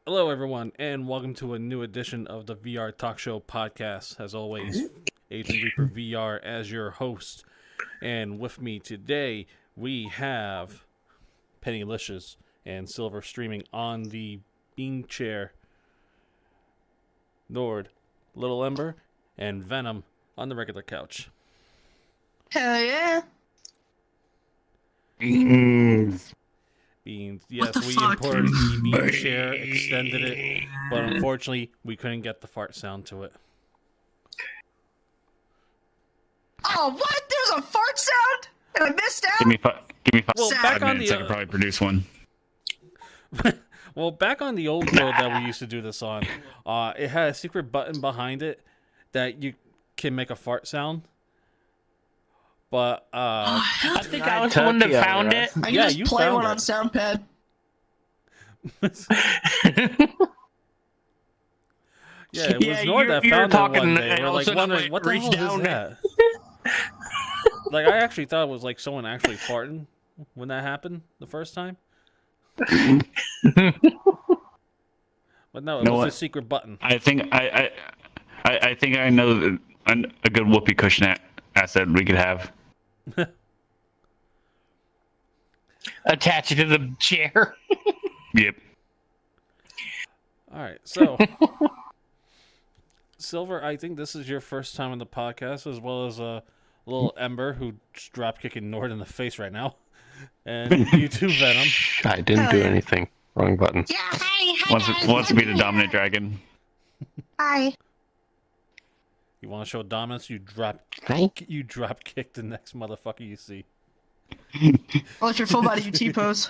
Hello, everyone, and welcome to a new edition of the VR Talk Show podcast. As always, AgentReaperVR as your host. And with me today, we have Pennylicious and Silver streaming on the bean chair. Nord, Little Ember, and Venom on the regular couch. Hell yeah. Beans. Yes, we imported the bean chair, extended it, but unfortunately, we couldn't get the fart sound to it. Oh, what? There's a fart sound? And I missed out? Give me five Well, back on minutes, I could probably produce one. Well, back on the old build that we used to do this on, it had a secret button behind it that you can make a fart sound. But I think I was the one that found it. I can just play one on SoundPad. Yeah, it was Nord that found it one day. We're like wondering, what the hell is that? Like, I actually thought it was like someone actually farting when that happened the first time. But no, it was a secret button. I think I know a good whoopee cushion asset we could have. Attach it to the chair. Yep. All right, so Silver, I think this is your first time on the podcast, as well as little Ember, who's drop kicking Nord in the face right now, and you too, Venom. I didn't do anything. Wrong button. Yeah, hi. Wants to be the dominant dragon. Hi. You want to show dominance? You drop kick the next motherfucker you see. Well, if you're full body, you T-pose.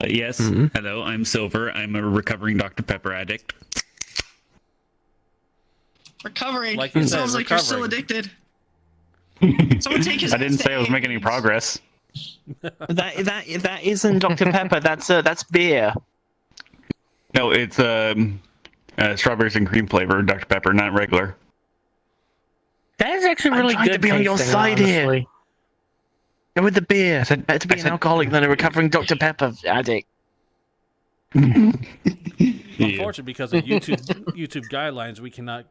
Yes. Hello, I'm Silver. I'm a recovering Dr. Pepper addict. Recovering. Like you said, sounds like you're still recovering. addicted. Someone take his I didn't say I was making any progress. That isn't Dr. Pepper. That's beer. No, it's strawberries and cream flavor Dr. Pepper, not regular. That is actually really tried good. to be on your tasting, side honestly. here. Go with the beer. Better to be an alcoholic than a recovering Dr. Pepper addict. Unfortunately, because of YouTube guidelines, we cannot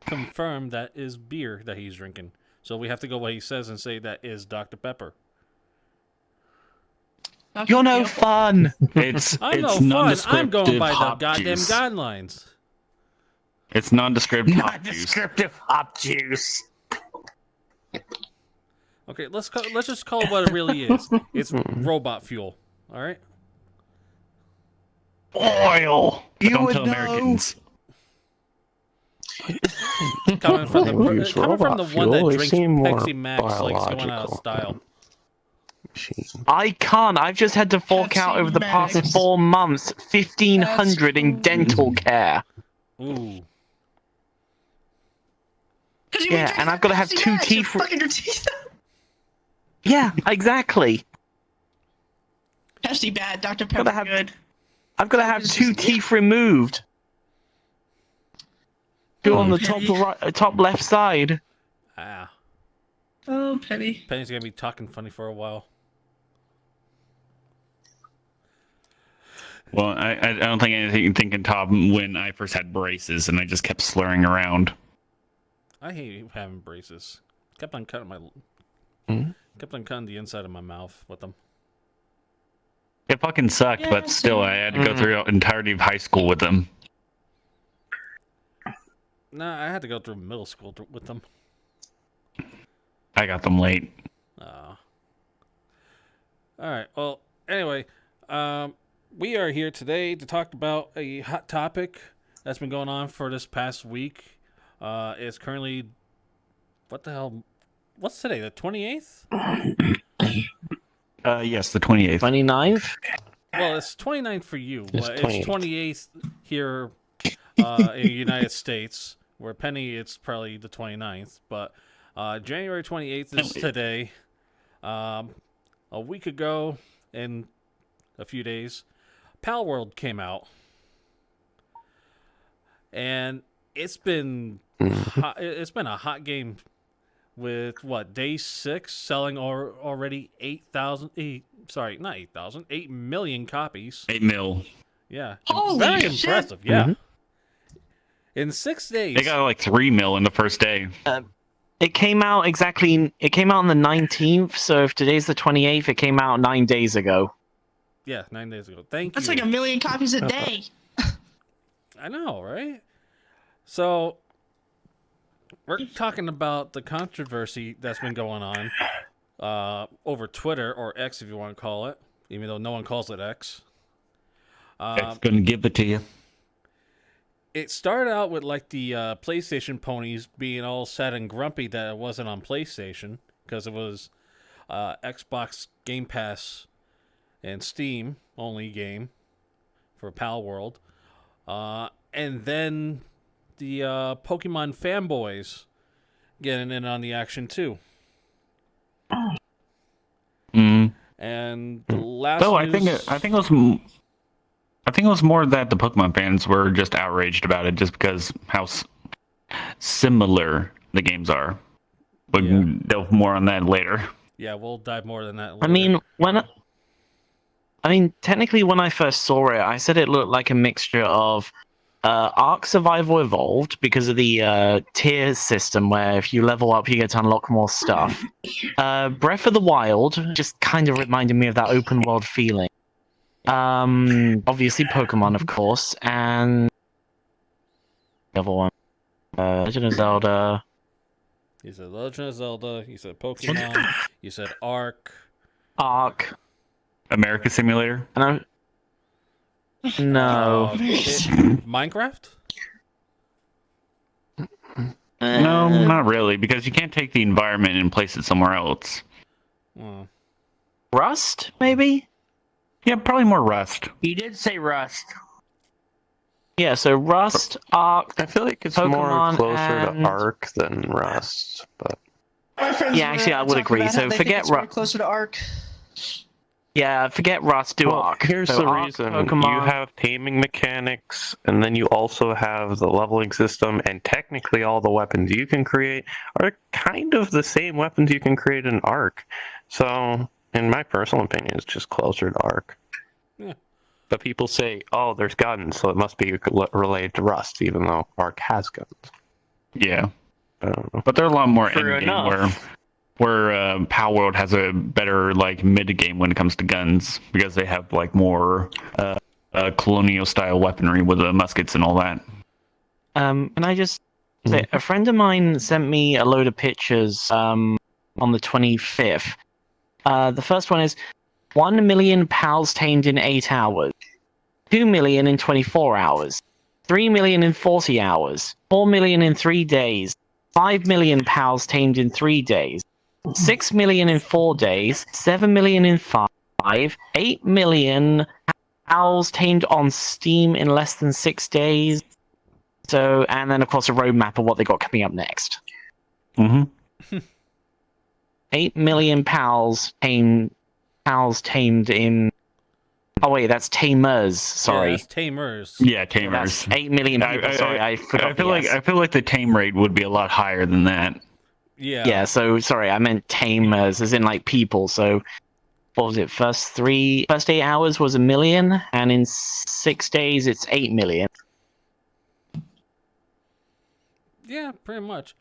confirm that is beer that he's drinking. So we have to go what he says and say that is Dr. Pepper. You're no fun. I'm no fun. I'm going by the goddamn guidelines. It's nondescript hop juice. Descriptive hop juice. Okay, let's just call it what it really is. It's robot fuel. All right. Oil. You Don't would tell know. Americans. Coming from the one that drinks more Pepsi Max like it's going out of biological. style. I can't. I've just had to fork out over the past 4 months 1,500 in dental care. Ooh. Yeah, and I've got to have 2 teeth. Fucking your teeth. Yeah, exactly. Pepsi bad, Dr. Pepper good. I've got to have 2 teeth removed. 2 on the top left side. Ah. Oh, Penny. Penny's gonna be talking funny for a while. Well, I don't think anything can top when I first had braces and I just kept slurring around. I hate having braces. Kept on cutting the inside of my mouth with them. It fucking sucked, but still, I had to go through the entirety of high school with them. Nah, I had to go through middle school with them. I got them late. All right. Well, anyway, we are here today to talk about a hot topic that's been going on for this past week. It's currently, what the hell? What's today? The 28th? Yes, the 28th. 29th? Well, it's 29th for you. It's But it's 28th here in the United States. Where Penny, it's probably the 29th. But January 28th is today. A week ago, in a few days, Palworld came out. And it's been a hot game with what, day 6 selling already 8 million copies. 8 mil. Yeah. Holy Very shit. impressive. Yeah. In 6 days. They got like 3 mil in the first day. It came out on the 19th, so if today's the 28th, it came out 9 days ago. Yeah, 9 days ago. Thank That's you. like 1 million copies a day. I know, right? So, we're talking about the controversy that's been going on over Twitter, or X if you want to call it, even though no one calls it X. It's gonna give it to you. It started out with like the PlayStation ponies being all sad and grumpy that it wasn't on PlayStation because it was Xbox Game Pass and Steam only game for Palworld. And then the Pokemon fanboys getting in on the action too. Mm. And the last So news... I think it was more that the Pokemon fans were just outraged about it, just because how similar the games are. But Yeah. delve more on that later. Yeah, we'll dive more than that later. I mean, technically, when I first saw it, I said it looked like a mixture of Ark Survival Evolved because of the tier system, where if you level up, you get to unlock more stuff. Breath of the Wild just kind of reminded me of that open world feeling. Obviously Pokemon, of course, and the other one, Legend of Zelda. You said Legend of Zelda, you said Pokemon, you said Ark. America Simulator? And no. Minecraft? No, not really, because you can't take the environment and place it somewhere else. Rust, maybe? Yeah, probably more Rust. You did say Rust. Yeah, so Rust, Ark. I feel like it's Pokemon more closer and... to Ark than Rust, but My friends Yeah, actually, were I would talking agree. about So how they forget think it's more closer to Ark. Yeah, forget Rust, do Ark. here's So the Ark, reason. Pokemon... You have taming mechanics, and then you also have the leveling system, and technically all the weapons you can create are kind of the same weapons you can create in Ark. So, in my personal opinion, it's just closer to Ark. Yeah. But people say, oh, there's guns, so it must be related to Rust, even though Ark has guns. Yeah. I don't know. But they're a lot more True endgame enough. where Palworld has a better like mid game when it comes to guns because they have like more colonial style weaponry with the muskets and all that. And I just say, a friend of mine sent me a load of pictures on the 25th. The first one is 1 million pals tamed in 8 hours, 2 million in 24 hours, 3 million in 40 hours, 4 million in 3 days, 5 million pals tamed in 3 days, 6 million in 4 days, 7 million in 5, 8 million pals tamed on Steam in less than 6 days. So, and then of course a roadmap of what they got coming up next. Mm-hmm. 8 million pals tamed in. Oh wait, that's tamers. Sorry, Yeah, that's tamers. Yeah, tamers. that's 8 million people. Sorry, I forgot. I feel like the tame rate would be a lot higher than that. Yeah. Yeah, so sorry, I meant tamers, as in like people. So what was it? First 8 hours was 1 million, and in 6 days it's 8 million. Yeah, pretty much.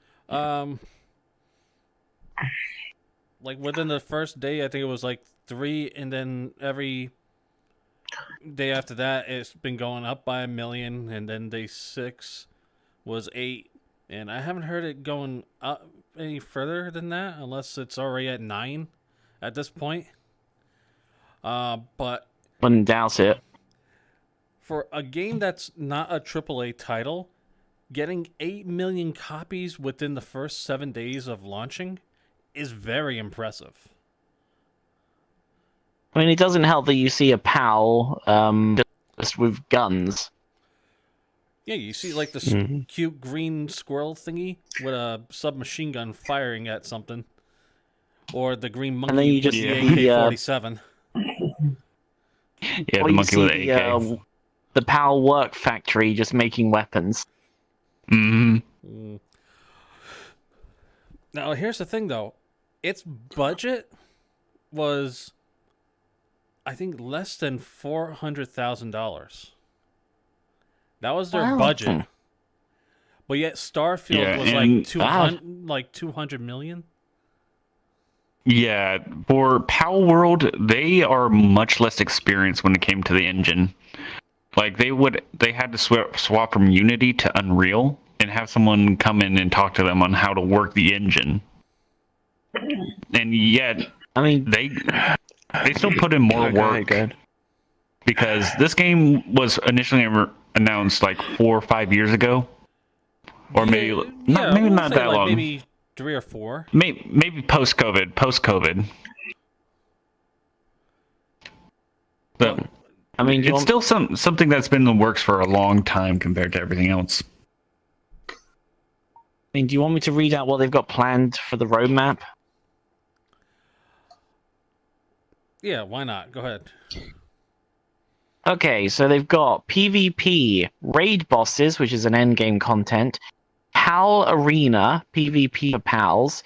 Like within the first day, I think it was like 3, and then every day after that, it's been going up by 1 million, and then day 6 was 8, and I haven't heard it going up any further than that, unless it's already at 9 at this point. But Wouldn't doubt it. for a game that's not a AAA title, getting 8 million copies within the first 7 days of launching is very impressive. I mean, it doesn't help that you see a pal just with guns. Yeah, you see like the cute green squirrel thingy with a submachine gun firing at something. Or the green monkey then you with just the see, AK-47. Yeah, Or the you monkey with see the AK. the pal work factory just making weapons. Mm-hmm. Now, here's the thing, though. Its budget was, I think, less than $400,000. That was their budget. But yet Starfield was like 200 million. Yeah, for Palworld, they are much less experienced when it came to the engine. Like they had to swap from Unity to Unreal and have someone come in and talk to them on how to work the engine. And yet, I mean, they still put in more work because this game was initially announced like 4 or 5 years ago, or maybe not that long. Maybe 3 or 4. Maybe post-COVID. But I mean, it's still something that's been in the works for a long time compared to everything else. I mean, do you want me to read out what they've got planned for the roadmap? Yeah, why not? Go ahead. Okay, so they've got PvP, raid bosses, which is an endgame content, PAL Arena, PvP for PALs,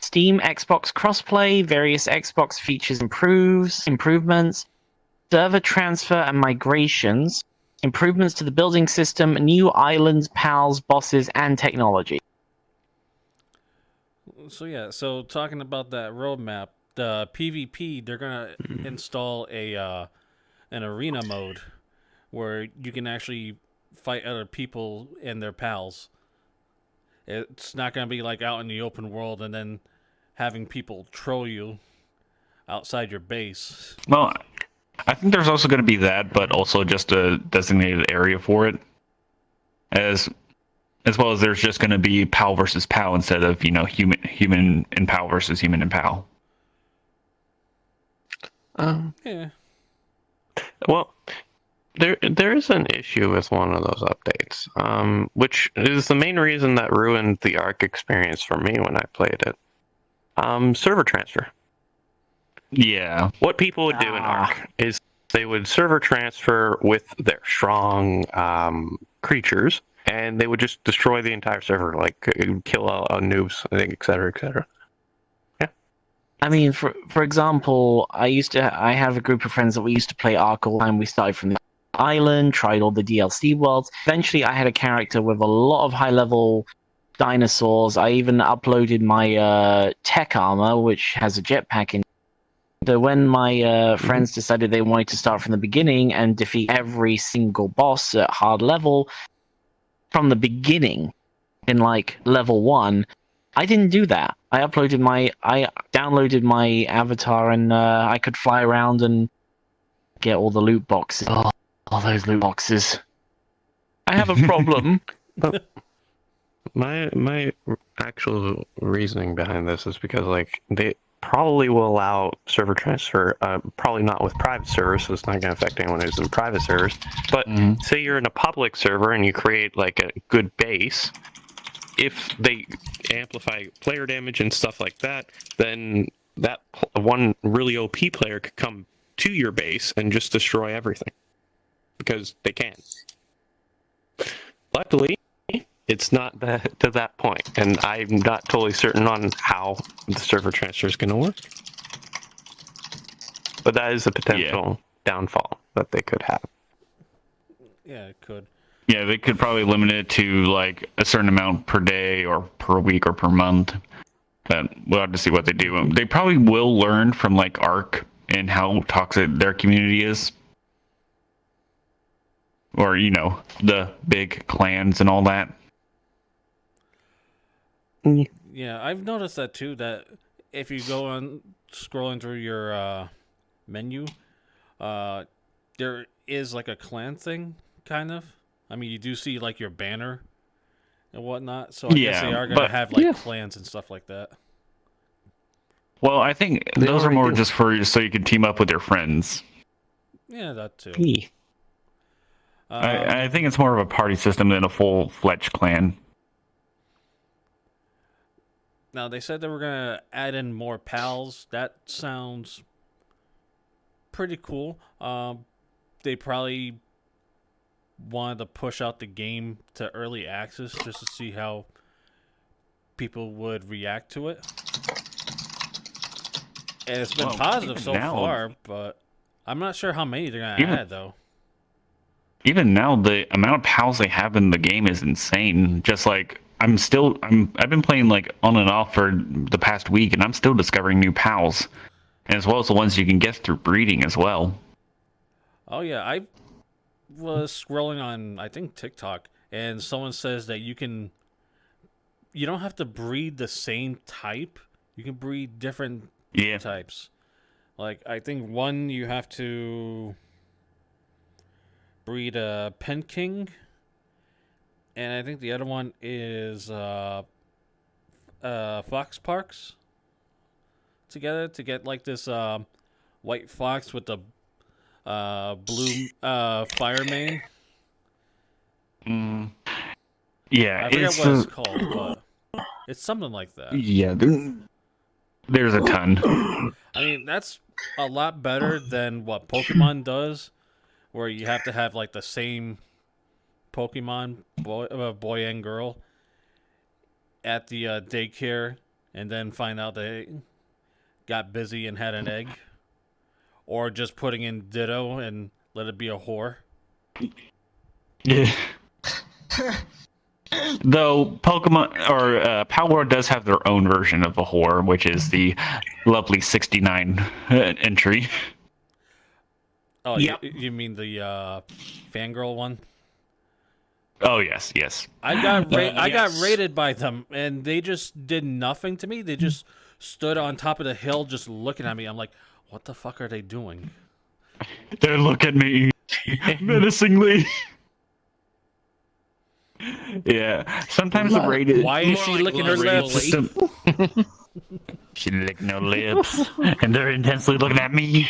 Steam Xbox crossplay, various Xbox features improvements, server transfer and migrations, improvements to the building system, new islands, PALs, bosses, and technology. So talking about that roadmap, the PvP, they're gonna install an arena mode where you can actually fight other people and their pals. It's not gonna be like out in the open world and then having people troll you outside your base. Well, I think there's also going to be that, but also just a designated area for it, as well as there's just going to be PAL versus PAL instead of human and PAL versus human and PAL. Yeah. Well, there is an issue with one of those updates, which is the main reason that ruined the Arc experience for me when I played it. Server transfer. Yeah. What people would do in Arc is they would server transfer with their strong creatures, and they would just destroy the entire server, like kill noobs, I think, etc., etc. Yeah. I mean, for example, I have a group of friends that we used to play Arc all the time. We started from the island, tried all the DLC worlds. Eventually, I had a character with a lot of high-level dinosaurs. I even uploaded my tech armor, which has a jetpack in. So when my friends decided they wanted to start from the beginning and defeat every single boss at hard level from the beginning in like level 1, I didn't do that. I downloaded my avatar and I could fly around and get all the loot boxes. Oh, all those loot boxes. I have a problem. My actual reasoning behind this is because like they probably will allow server transfer, probably not with private servers, so it's not going to affect anyone who's in private servers. But say you're in a public server and you create like a good base, if they amplify player damage and stuff like that, then that one really OP player could come to your base and just destroy everything because they can. Luckily, it's not to that point, and I'm not totally certain on how the server transfer is going to work. But that is a potential downfall that they could have. Yeah, it could. Yeah, they could probably limit it to like a certain amount per day or per week or per month. But we'll have to see what they do. They probably will learn from like Arc and how toxic their community is. Or, the big clans and all that. Yeah, I've noticed that too, that if you go on scrolling through your menu, there is like a clan thing, kind of. I mean, you do see like your banner and whatnot, so I guess they are going to have like clans and stuff like that. Well, I think those are more just so you can team up with your friends. Yeah, that too. I think it's more of a party system than a full-fledged clan. Now, they said they were going to add in more pals. That sounds pretty cool. They probably wanted to push out the game to early access just to see how people would react to it. And it's been Well, positive so now- far, but I'm not sure how many they're going to Even- add, though. Even now, the amount of pals they have in the game is insane. Just like I've been playing like on and off for the past week, and I'm still discovering new pals, and as well as the ones you can get through breeding as well. Oh, yeah. I was scrolling on, I think, TikTok, and someone says that you don't have to breed the same type. You can breed different Yeah. types. Like, I think one you have to breed a Penking, and I think the other one is Fox Parks together to get like this white fox with the blue fire mane. Yeah, I forget it's what it's called, but it's something like that. yeah. There's a ton. I mean, that's a lot better than what Pokemon does, where you have to have like the same Pokemon boy and girl at the daycare, and then find out they got busy and had an egg, or just putting in Ditto and let it be a whore. Yeah. Though Pokemon or Palworld does have their own version of a whore, which is the lovely 69 entry. Oh, Yep. you mean the fangirl one? Oh yes, yes. I got yes. raided by them, and they just did nothing to me. They just stood on top of the hill, just looking at me. I'm like, what the fuck are they doing? They look at me menacingly. Yeah, sometimes the raid is. Why is she licking her lips? She licking her lips, and they're intensely looking at me.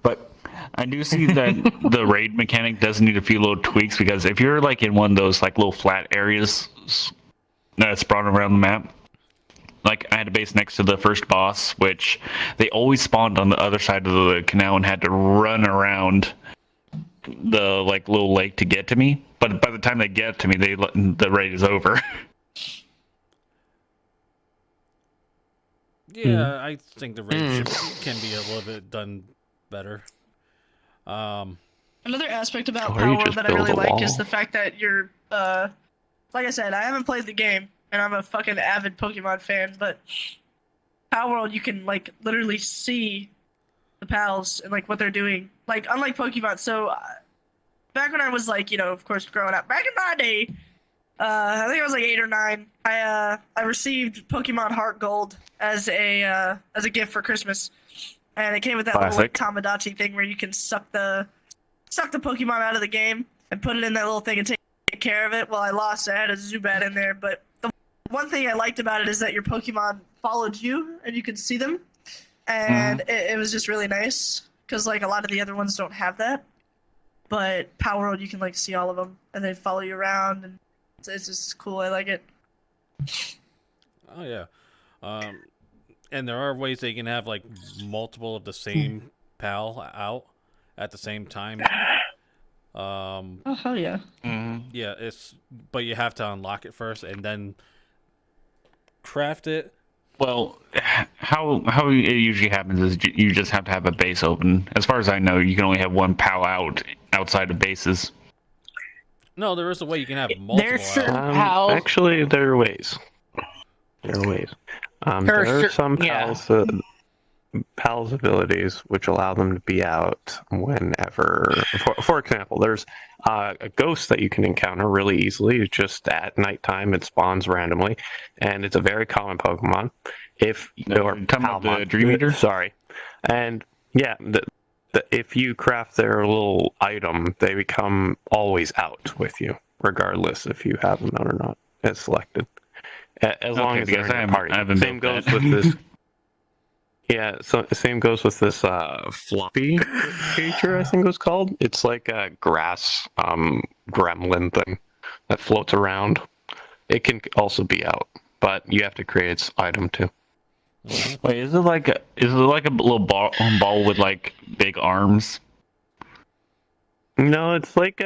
But I do see that the raid mechanic does need a few little tweaks, because if you're like in one of those like little flat areas that's sprawled around the map, like I had a base next to the first boss, which they always spawned on the other side of the canal and had to run around the like little lake to get to me. But by the time they get to me, the raid is over. Yeah, I think the raid can be a little bit done better. Another aspect about Or you Palworld just that I really build a like is wall. the fact that you're, like I said, I haven't played the game, and I'm a fucking avid Pokemon fan, but Palworld, you can, like, literally see the pals and, like, what they're doing. Like, unlike Pokemon, so, back when I was, like, you know, of course, growing up, back in my day, I think I was, like, 8 or 9, I received Pokemon Heart Gold as a gift for Christmas. And it came with that little like, Tamagotchi thing where you can suck the Pokemon out of the game and put it in that little thing and take care of it. Well, I lost. I had a Zubat in there, but the one thing I liked about it is that your Pokemon followed you and you could see them, and it was just really nice because like a lot of the other ones don't have that. But Palworld, you can like see all of them and they follow you around, and it's just cool. I like it. Oh yeah, and there are ways they can have like multiple of the same pal out at the same time. Oh hell yeah! Yeah, but you have to unlock it first and then craft it. Well, how it usually happens is you just have to have a base open. As far as I know, you can only have one pal outside of bases. No, there is a way you can have multiple. There's certain out. pals. Actually, there are ways. There are ways. There are some pals abilities which allow them to be out whenever. For example, there's a ghost that you can encounter really easily. It's just at nighttime, it spawns randomly, and it's a very common Pokemon. If or Talking about the Palmon. Dream Eater? Sorry, and yeah, if you craft their little item, they become always out with you, regardless if you have them out or not as selected. As long as they're in your party. Same goes with this. Yeah, so same goes with this floppy creature, I think it was called. It's like a grass gremlin thing that floats around. It can also be out, but you have to create its item too. Wait, is it like a little ball with like big arms? No, it's like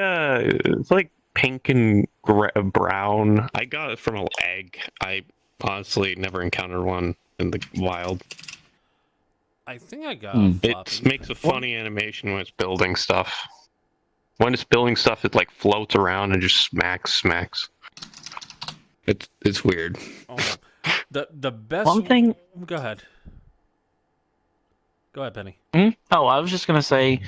pink and brown. I got it from an egg. I honestly never encountered one in the wild. I think I got a floppy. It makes a funny animation when it's building stuff. When it's building stuff, it like floats around and just smacks. It's weird. Oh, the best One thing. Go ahead. Go ahead, Penny. Oh, I was just gonna say,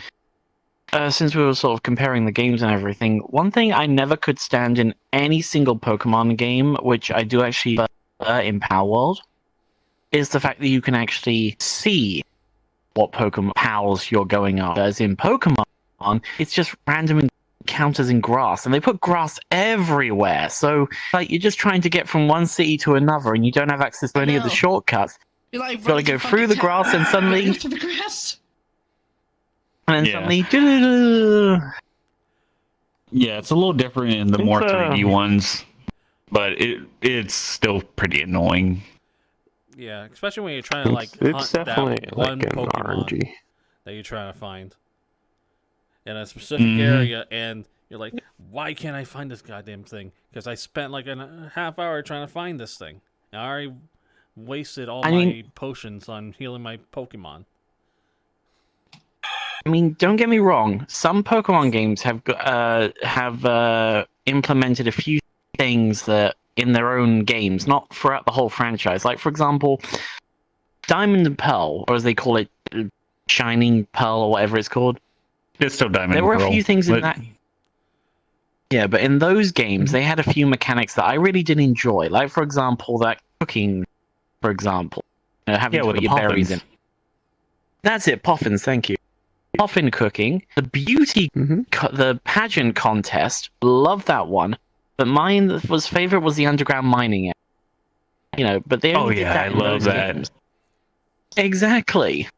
since we were sort of comparing the games and everything, one thing I never could stand in any single Pokemon game, which I do actually in Palworld, is the fact that you can actually see what Pokemon pals you're going after. As in Pokemon, it's just random encounters in grass, and they put grass everywhere. So, like, you're just trying to get from one city to another, and you don't have access to any of the shortcuts. You're like, You've got to go through the grass, and suddenly, into the grass. and then suddenly, doo-doo-doo. Yeah, it's a little different in the more 3D ones, but it's still pretty annoying. Yeah, especially when you're trying to like It's hunt definitely that one like an Pokemon RNG. that you're trying to find in a specific area, and you're like, why can't I find this goddamn thing? Because I spent like a half hour trying to find this thing. I already wasted all my potions on healing my Pokemon. I mean, don't get me wrong. Some Pokemon games have implemented a few things that in their own games, not throughout the whole franchise. Like, for example, Diamond and Pearl, or as they call it, Shining Pearl, or whatever it's called. It's still Diamond There were and Pearl, a few things in that. Yeah, but in those games, they had a few mechanics that I really did enjoy. Like, for example, that cooking, for example, having to with put the your berries in. That's it, Poffins. Thank you. Poffin cooking, the beauty, the pageant contest. Love that one. But mine was favorite was the underground mining. But they only did that I in love those that. games. Exactly.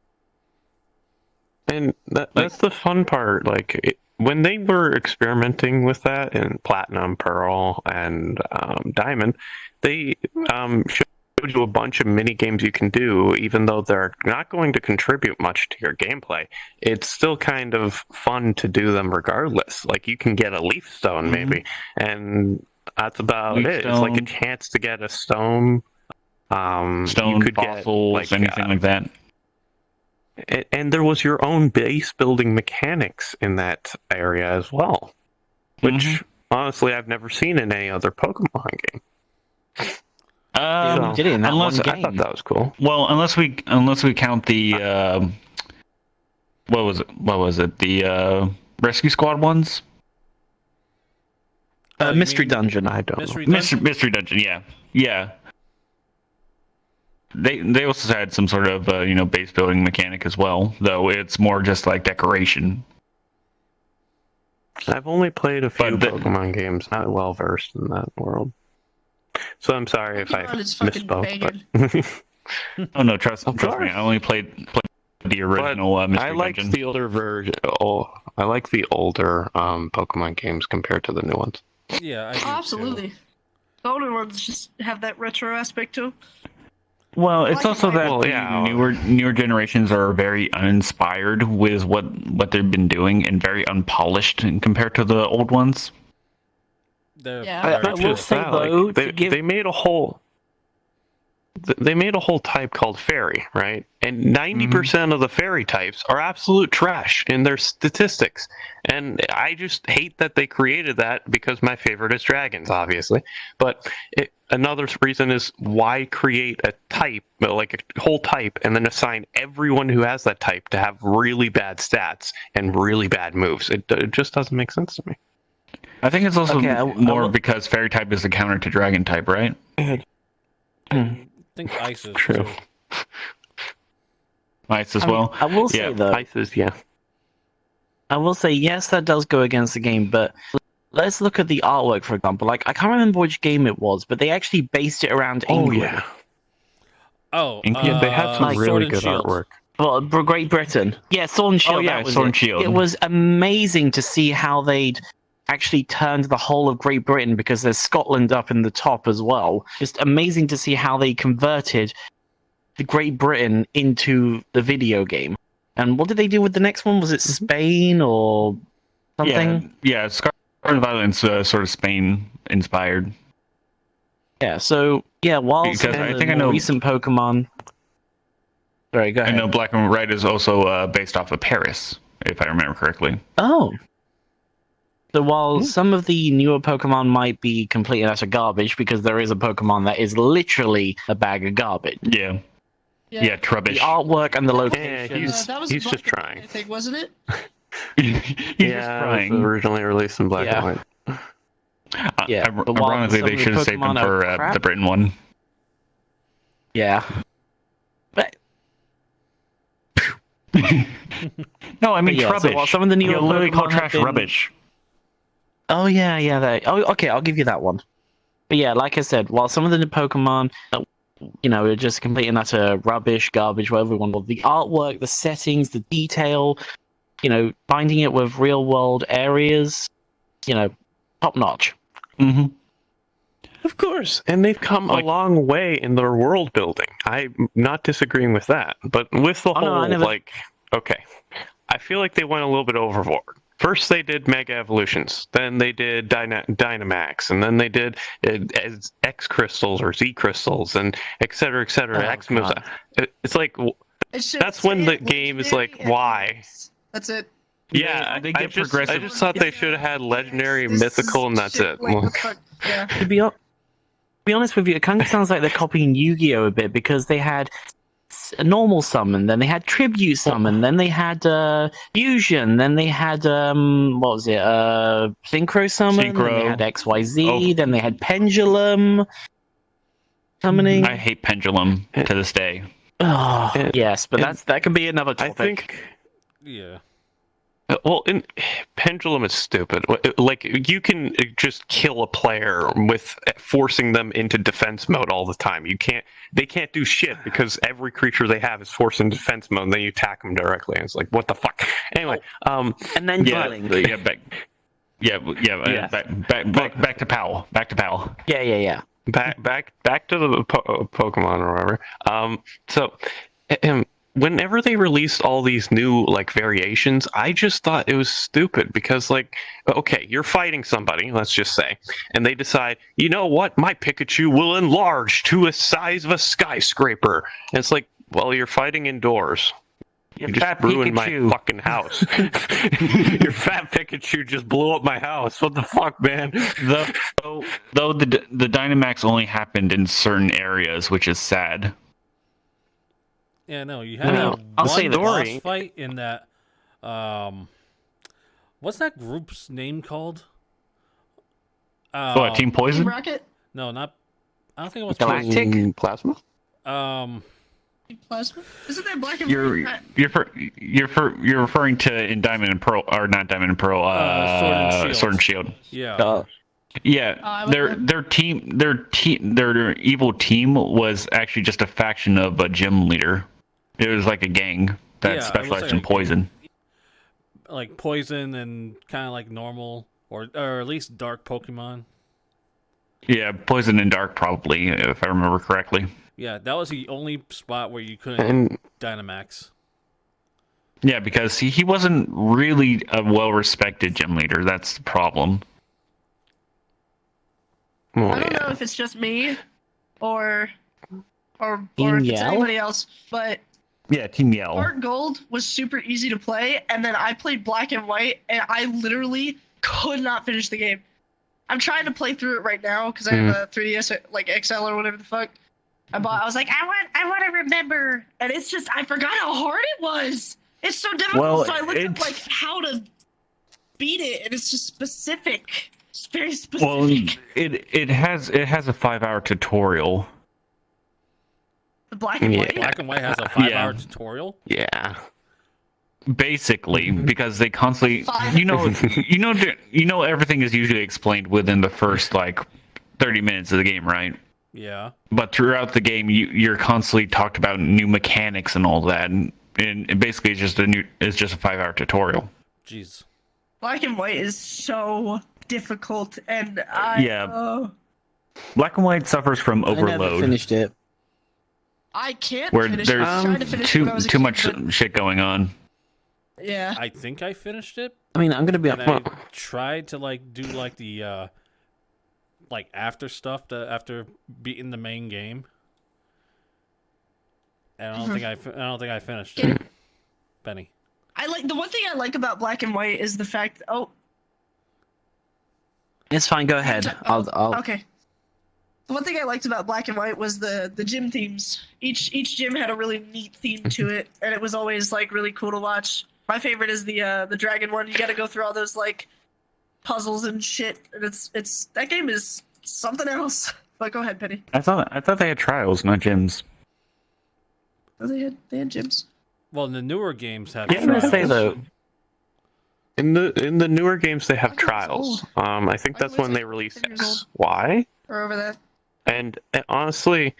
And that's the fun part. Like, when they were experimenting with that in Platinum, Pearl, and Diamond, they showed you a bunch of mini games you can do, even though they're not going to contribute much to your gameplay. It's still kind of fun to do them regardless. Like, you can get a leaf stone maybe, and that's about Leaf it. stone. It's like a chance to get a stone. Stone, you could fossils, get, anything like that. And there was your own base building mechanics in that area as well, which honestly I've never seen in any other Pokemon game. You did it in that one game. I thought that was cool. Well, unless we count the what was it? The Rescue Squad ones? Mystery Dungeon. I don't know. Mystery Dungeon. Yeah. They also had some sort of base building mechanic as well, though it's more just like decoration. I've only played a few Pokemon games, not well versed in that world. So I'm sorry if I misspoke. But... Oh no, trust me, I only played the original Mystery I like Dungeon. the older version. I like the older Pokemon games compared to the new ones. Yeah, I do absolutely. too. The older ones just have that retro aspect to them. Well, it's also that newer generations are very uninspired with what they've been doing and very unpolished compared to the old ones. I will say though, they made a whole type called fairy, right? And 90% of the fairy types are absolute trash in their statistics. And I just hate that they created that, because my favorite is dragons, obviously. But another reason is, why create a type, like a whole type, and then assign everyone who has that type to have really bad stats and really bad moves? It just doesn't make sense to me. I think it's also more because fairy type is the counter to dragon type, right? I think ice is true. Ice as well. I will say though, ice is I will say yes, that does go against the game, but let's look at the artwork, for example. Like, I can't remember which game it was, but they actually based it around England. Yeah, they had some really good artwork. Well, Great Britain. Yeah, Sword and Shield. Oh yeah, that was Sword and it. Shield. It was amazing to see how they'd actually turned the whole of Great Britain, because there's Scotland up in the top as well. Just amazing to see how they converted the Great Britain into the video game. And what did they do with the next one? Was it Spain or something? Yeah, Art of Violence, sort of Spain inspired. Yeah. So yeah, while Because some of I the think I more know- recent Pokemon. Sorry, go I ahead. know Black and White is also based off of Paris, if I remember correctly. Oh. So while some of the newer Pokemon might be complete and utter garbage, because there is a Pokemon that is literally a bag of garbage. Yeah. Yeah, The Trubbish. artwork and the Yeah, location. he's that was just Black and trying. White, I think, wasn't it? He's just Yeah, it was trying. originally released in black and white. Yeah, but while Ironically, some they of the should have saved them Pokemon for are crap- the Britain one. Yeah. But No, I mean yeah, so Trubbish. while some of the newer literally Pokemon called have trash been- rubbish. oh yeah. Okay, I'll give you that one. But yeah, like I said, while some of the Pokemon, are just complete and utter rubbish, garbage, whatever we want, the artwork, the settings, the detail, finding it with real world areas, top notch. Mm-hmm. Of course, and they've come a long way in their world building. I'm not disagreeing with that, but with the whole I never- okay, I feel like they went a little bit overboard. First, they did Mega Evolutions, then they did Dynamax, and then they did X Crystals or Z Crystals, and et cetera, Oh, X moves. God. It's like that's when the game is like, why? That's it. Yeah, They I get just progressive. thought they should have had Legendary, This Mythical, and that's shit, it. like, the fuck, yeah. To be honest with you, it kind of sounds like they're copying Yu-Gi-Oh! A bit, because they had a normal summon, then they had tribute summon, then they had fusion, then they had what was it, synchro summon, then they had XYZ, then they had pendulum summoning. I hate Pendulum to this day. Oh, And- yes, but and that can be another I topic. think. Yeah. Well, Pendulum is stupid. Like, you can just kill a player with forcing them into defense mode all the time. They can't do shit because every creature they have is forced into defense mode, and then you attack them directly. And it's like, what the fuck? Anyway, and then dwelling. Back to Powell. Back to Powell. Yeah. back to the Pokemon or whatever. So, whenever they released all these new variations, I just thought it was stupid because okay, you're fighting somebody, let's just say, and they decide, you know what, my Pikachu will enlarge to the size of a skyscraper. And it's like, well, you're fighting indoors. You just ruined my fucking house. Your fat Pikachu just blew up my house. What the fuck, man? Though the Dynamax only happened in certain areas, which is sad. Yeah, no, you had I'll say one the boss story. fight in that. What's that group's name called? Team Team Poison? Rocket? No, not. I don't think it was Galactic? Plasma? Team Plasma? Isn't that Black and You're White? referring to in Diamond and Pearl, or not Diamond and Pearl, Sword and Shield. Yeah. Yeah, their evil team was actually just a faction of a gym leader. It was like a gang that Yeah, it specialized was in like a poison. Like poison and kind of like normal or at least dark Pokemon. Yeah, poison and dark probably, if I remember correctly. Yeah, that was the only spot where you couldn't And Dynamax. Yeah, because he wasn't really a well-respected gym leader. That's the problem. oh, I don't yeah. know if it's just me or if Team it's Yell? anybody else, but Yeah, Team Yell. Heart Gold was super easy to play, and then I played Black and White, and I literally could not finish the game. I'm trying to play through it right now because I have a 3DS XL or whatever the fuck. I was like, I want to remember, and it's just I forgot how hard it was. It's so difficult. Well, so I looked up it's- how to beat it, and it's just specific. It's very Well, specific. it has a 5-hour tutorial. The Black and White. Black and White has a 5-hour tutorial. Yeah. Basically, because they constantly, Five. you know, everything is usually explained within the first 30 minutes of the game, right? Yeah. But throughout the game, you're constantly talked about new mechanics and all that, and basically it's just a 5-hour tutorial. Jeez. Black and White is so difficult, and Yeah. Black and White suffers from I never overload, finished it. I can't where finish it. I was trying to there's finish it when I was a too kid, much but shit going on. Yeah. I think I finished it. I mean, I'm gonna be And I up. tried to like do like the like after stuff after beating the main game. And I don't think I finished it. Benny. I like the one thing I like about Black and White is the fact. Oh, It's fine. Go ahead. I'll. okay. The one thing I liked about Black and White was the gym themes. Each gym had a really neat theme to it, and it was always like really cool to watch. My favorite is the dragon one. You got to go through all those like puzzles and shit, and it's that game is something else. But go ahead, Penny. I thought they had trials, not gyms. Oh, they had gyms. Well, the newer games have. Yeah, I'm gonna say though. In the newer games, they have I think it's trials. old. I think I that's think when it's they like release 10 years old. X, Y, Or over there. and honestly,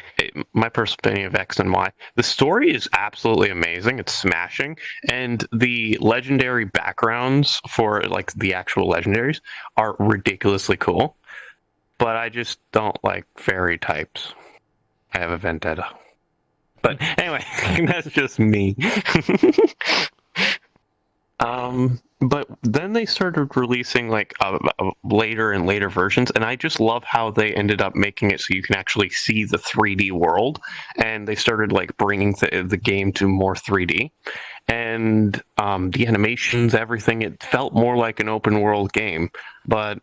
my personal opinion of X and Y, the story is absolutely amazing. It's smashing, and the legendary backgrounds for like the actual legendaries are ridiculously cool. But I just don't like fairy types. I have a vendetta. But anyway, that's just me. But then they started releasing like later and later versions, and I just love how they ended up making it so you can actually see the 3D world, and they started like bringing the game to more 3D, and the animations, everything, it felt more like an open world game, but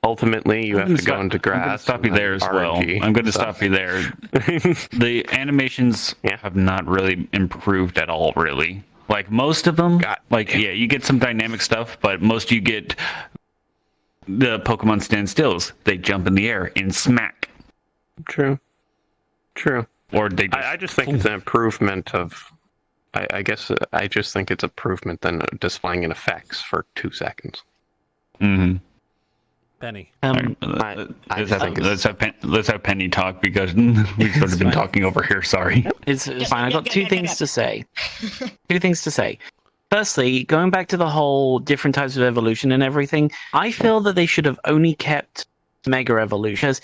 ultimately you have to go into grass. I'm going to stop you there as well. RNG, I'm going to so. stop you there. The animations have not really improved at all, really. Like most of them, you get some dynamic stuff, but most you get the Pokemon stand stills. They jump in the air and smack. True. Or they. I just think it's an improvement of. I guess I just think it's improvement than displaying in effects for 2 seconds. Mm-hmm. Penny. Let's have Penny talk because we've sort of been talking over here. Sorry. It's fine. I got two things to say. Firstly, going back to the whole different types of evolution and everything, I feel that they should have only kept Mega Evolution. Because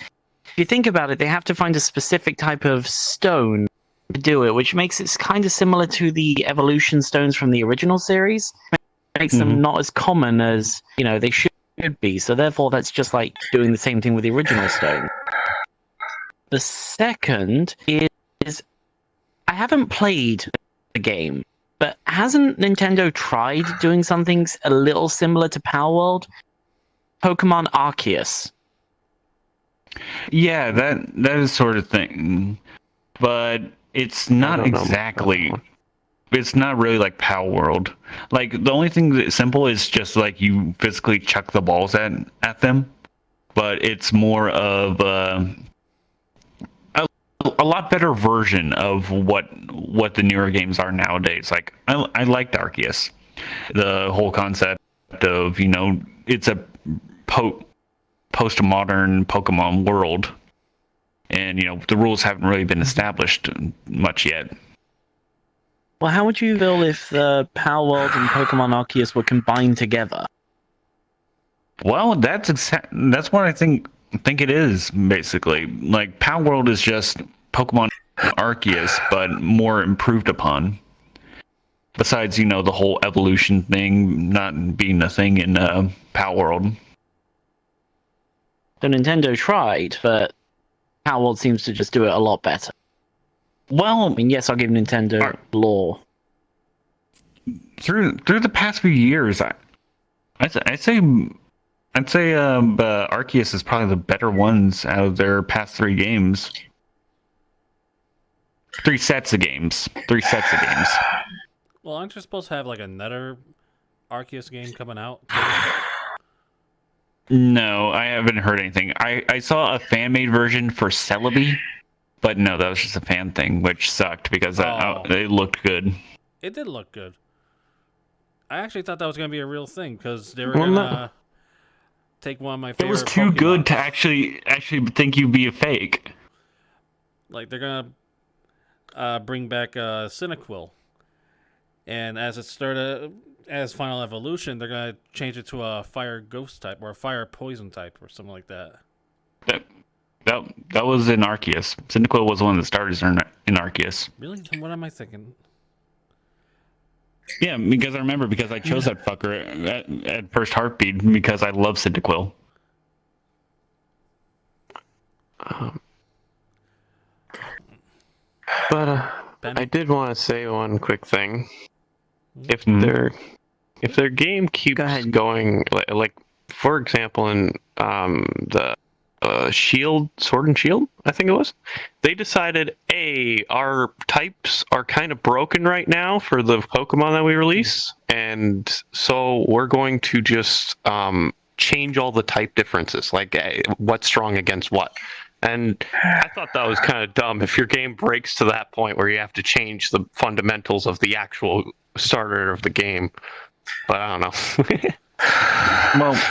if you think about it, they have to find a specific type of stone to do it, which makes it kind of similar to the evolution stones from the original series. Makes them not as common as, they should be. So therefore, that's just like doing the same thing with the original stone. The second is I haven't played the game, but hasn't Nintendo tried doing something a little similar to Palworld? Pokemon Arceus. Yeah, that is sort of thing, but it's not exactly. It's not really like Palworld. Like the only thing that's simple is just like you physically chuck the balls at them, but it's more of a lot better version of what the newer games are nowadays. Like I liked Arceus, the whole concept of it's a post-modern Pokemon world, and the rules haven't really been established much yet. Well, how would you feel if the Palworld and Pokemon Arceus were combined together? Well, that's what I think it is, basically. Like, Palworld is just Pokemon Arceus, but more improved upon. Besides, the whole evolution thing not being a thing in Palworld. So Nintendo tried, but Palworld seems to just do it a lot better. Well, I mean, yes, I'll give Nintendo lore. Through the past few years, I'd say Arceus is probably the better ones out of their past 3 games. 3 sets of games. Well, aren't you supposed to have like another Arceus game coming out? No, I haven't heard anything. I saw a fan-made version for Celebi. But no, that was just a fan thing, which sucked because it looked good. It did look good. I actually thought that was going to be a real thing because they were going to take one of my favorite It was too Pokemon. good to actually think you'd be a fake. Like, they're going to bring back Cyndaquil. And as Final Evolution, they're going to change it to a Fire Ghost type or a Fire Poison type or something like that. That was in Arceus. Cyndaquil was one of the starters in Arceus. Really? What am I thinking? Yeah, because I remember because I chose that fucker at first heartbeat because I love Cyndaquil. But Benny? I did want to say one quick thing. If Mhm. their game keeps going, like for example, in the Sword and Shield, I think it was, they decided, our types are kind of broken right now for the Pokemon that we release, and so we're going to just change all the type differences, like what's strong against what. And I thought that was kind of dumb if your game breaks to that point where you have to change the fundamentals of the actual starter of the game. But I don't know. Well,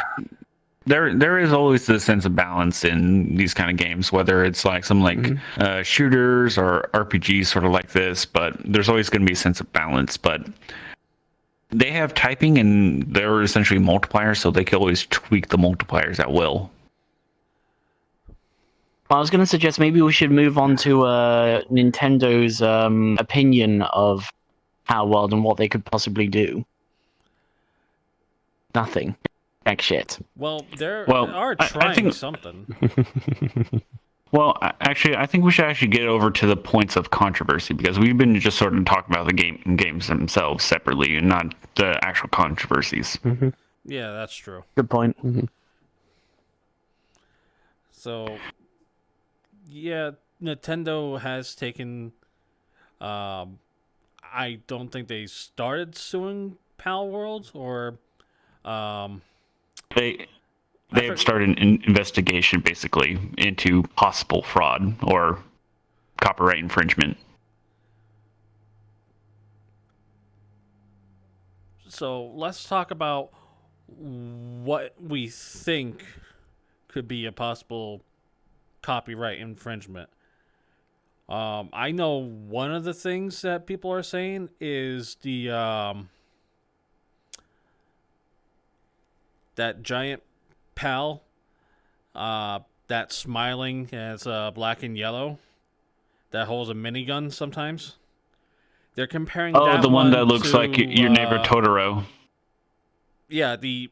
there is always this sense of balance in these kind of games, whether it's like some shooters or RPGs sort of like this, but there's always going to be a sense of balance. But they have typing and they're essentially multipliers, so they can always tweak the multipliers at will. I was going to suggest maybe we should move on to Nintendo's opinion of Palworld and what they could possibly do. Nothing. Heck shit. Well, they are I trying think- something. Well, actually, I think we should actually get over to the points of controversy because we've been just sort of talking about the games themselves separately and not the actual controversies. Mm-hmm. Yeah, that's true. Good point. Mm-hmm. So, yeah, Nintendo has taken. I don't think they started suing Palworld or. They have started an investigation basically into possible fraud or copyright infringement. So let's talk about what we think could be a possible copyright infringement. I know one of the things that people are saying is the that giant pal, that's smiling as black and yellow, that holds a minigun sometimes. They're comparing. Oh, that the one that looks to, like your neighbor Totoro. Yeah, the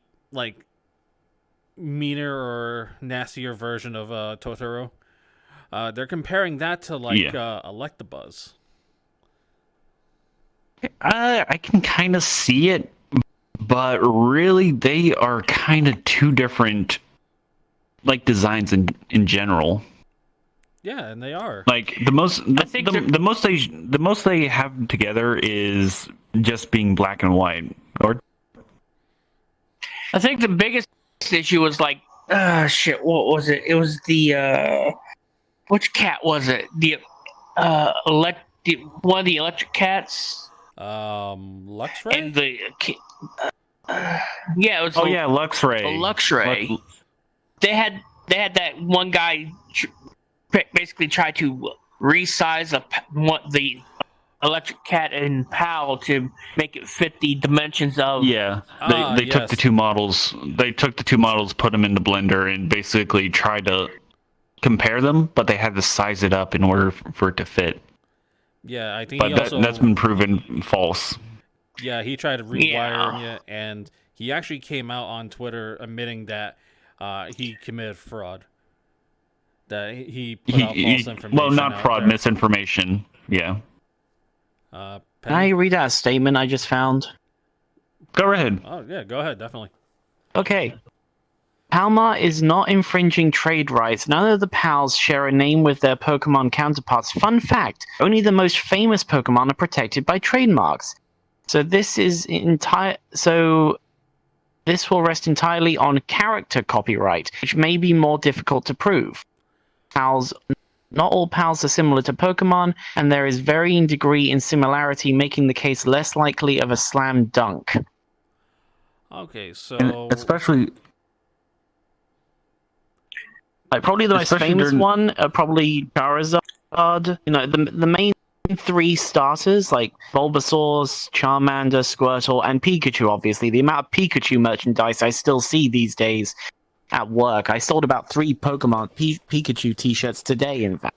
meaner or nastier version of Totoro. They're comparing that to Electabuzz. I can kind of see it, but really they are kind of two different designs in general. Yeah, and they are. Like the most they have together is just being black and white. Or I think the biggest issue was what was it? It was the which cat was it? The one of the electric cats. Luxray? And the yeah, it was Luxray. Luxray. They had that one guy basically try to resize the electric cat and PAL to make it fit the dimensions of. Yeah, they took the two models. They took the two models, put them in the blender, and basically tried to compare them, but they had to size it up in order for it to fit. Yeah, I think. But that's been proven false. Yeah, he tried rewiring it, and he actually came out on Twitter admitting that he committed fraud. That he put out false information. Well, not fraud, there. Misinformation. Yeah. Can I read out a statement I just found? Go ahead. Oh, yeah, go ahead, definitely. Okay. Palma is not infringing trade rights. None of the pals share a name with their Pokemon counterparts. Fun fact, only the most famous Pokemon are protected by trademarks. So this will rest entirely on character copyright, which may be more difficult to prove. Not all pals are similar to Pokemon, and there is varying degree in similarity, making the case less likely of a slam dunk. Okay, so And especially probably the most famous one, probably Charizard. The main three starters like Bulbasaur, Charmander, Squirtle, and Pikachu. Obviously, the amount of Pikachu merchandise I still see these days at work. I sold about 3 Pokemon Pikachu T-shirts today. In fact,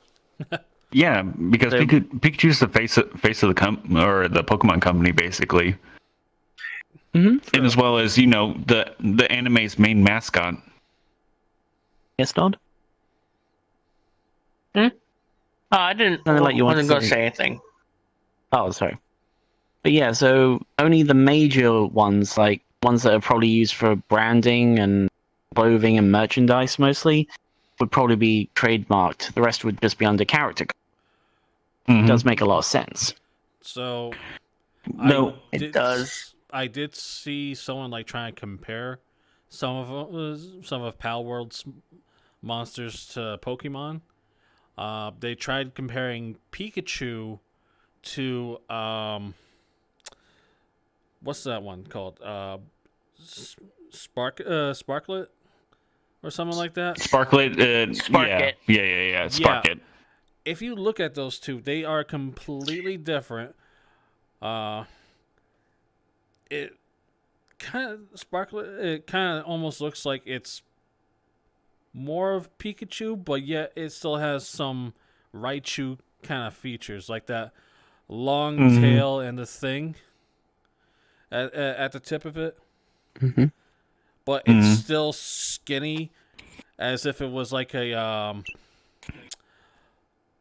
yeah, because Pikachu's the face of the the Pokemon company, basically. and as well as the anime's main mascot. Yes, Nod? I didn't. Sounded like you wanted wasn't going to to say anything. Oh, sorry. But yeah, so only the major ones, like ones that are probably used for branding and clothing and merchandise mostly, would probably be trademarked. The rest would just be under character. Mhm. It does make a lot of sense. So, No, It does. I did see someone like trying to compare some of Palworld's monsters to Pokemon. They tried comparing Pikachu to what's that one called? Sparklet or something like that. Sparklet. Sparkit. Yeah. Sparkit. If you look at those two, they are completely different. It kind of Sparklet. It kind of almost looks like it's more of Pikachu, but yet it still has some Raichu kind of features, like that long tail and the thing at the tip of it. Mm-hmm. But it's still skinny, as if it was like a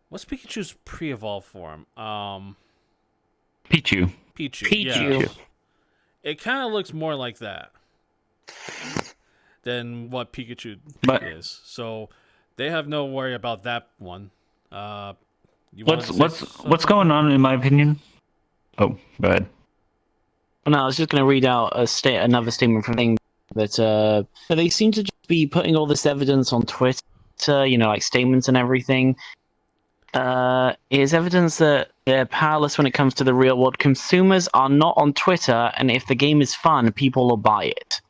what's Pikachu's pre-evolved form? Pichu. Pichu. Yeah. Pichu. It kind of looks more like that than what Pikachu is. So they have no worry about that one. What's going on in my opinion? Oh, go ahead. Well, no, I was just going to read out another statement from Thing that they seem to just be putting all this evidence on Twitter, like statements and everything. Is evidence that they're powerless when it comes to the real world. Consumers are not on Twitter, and if the game is fun, people will buy it.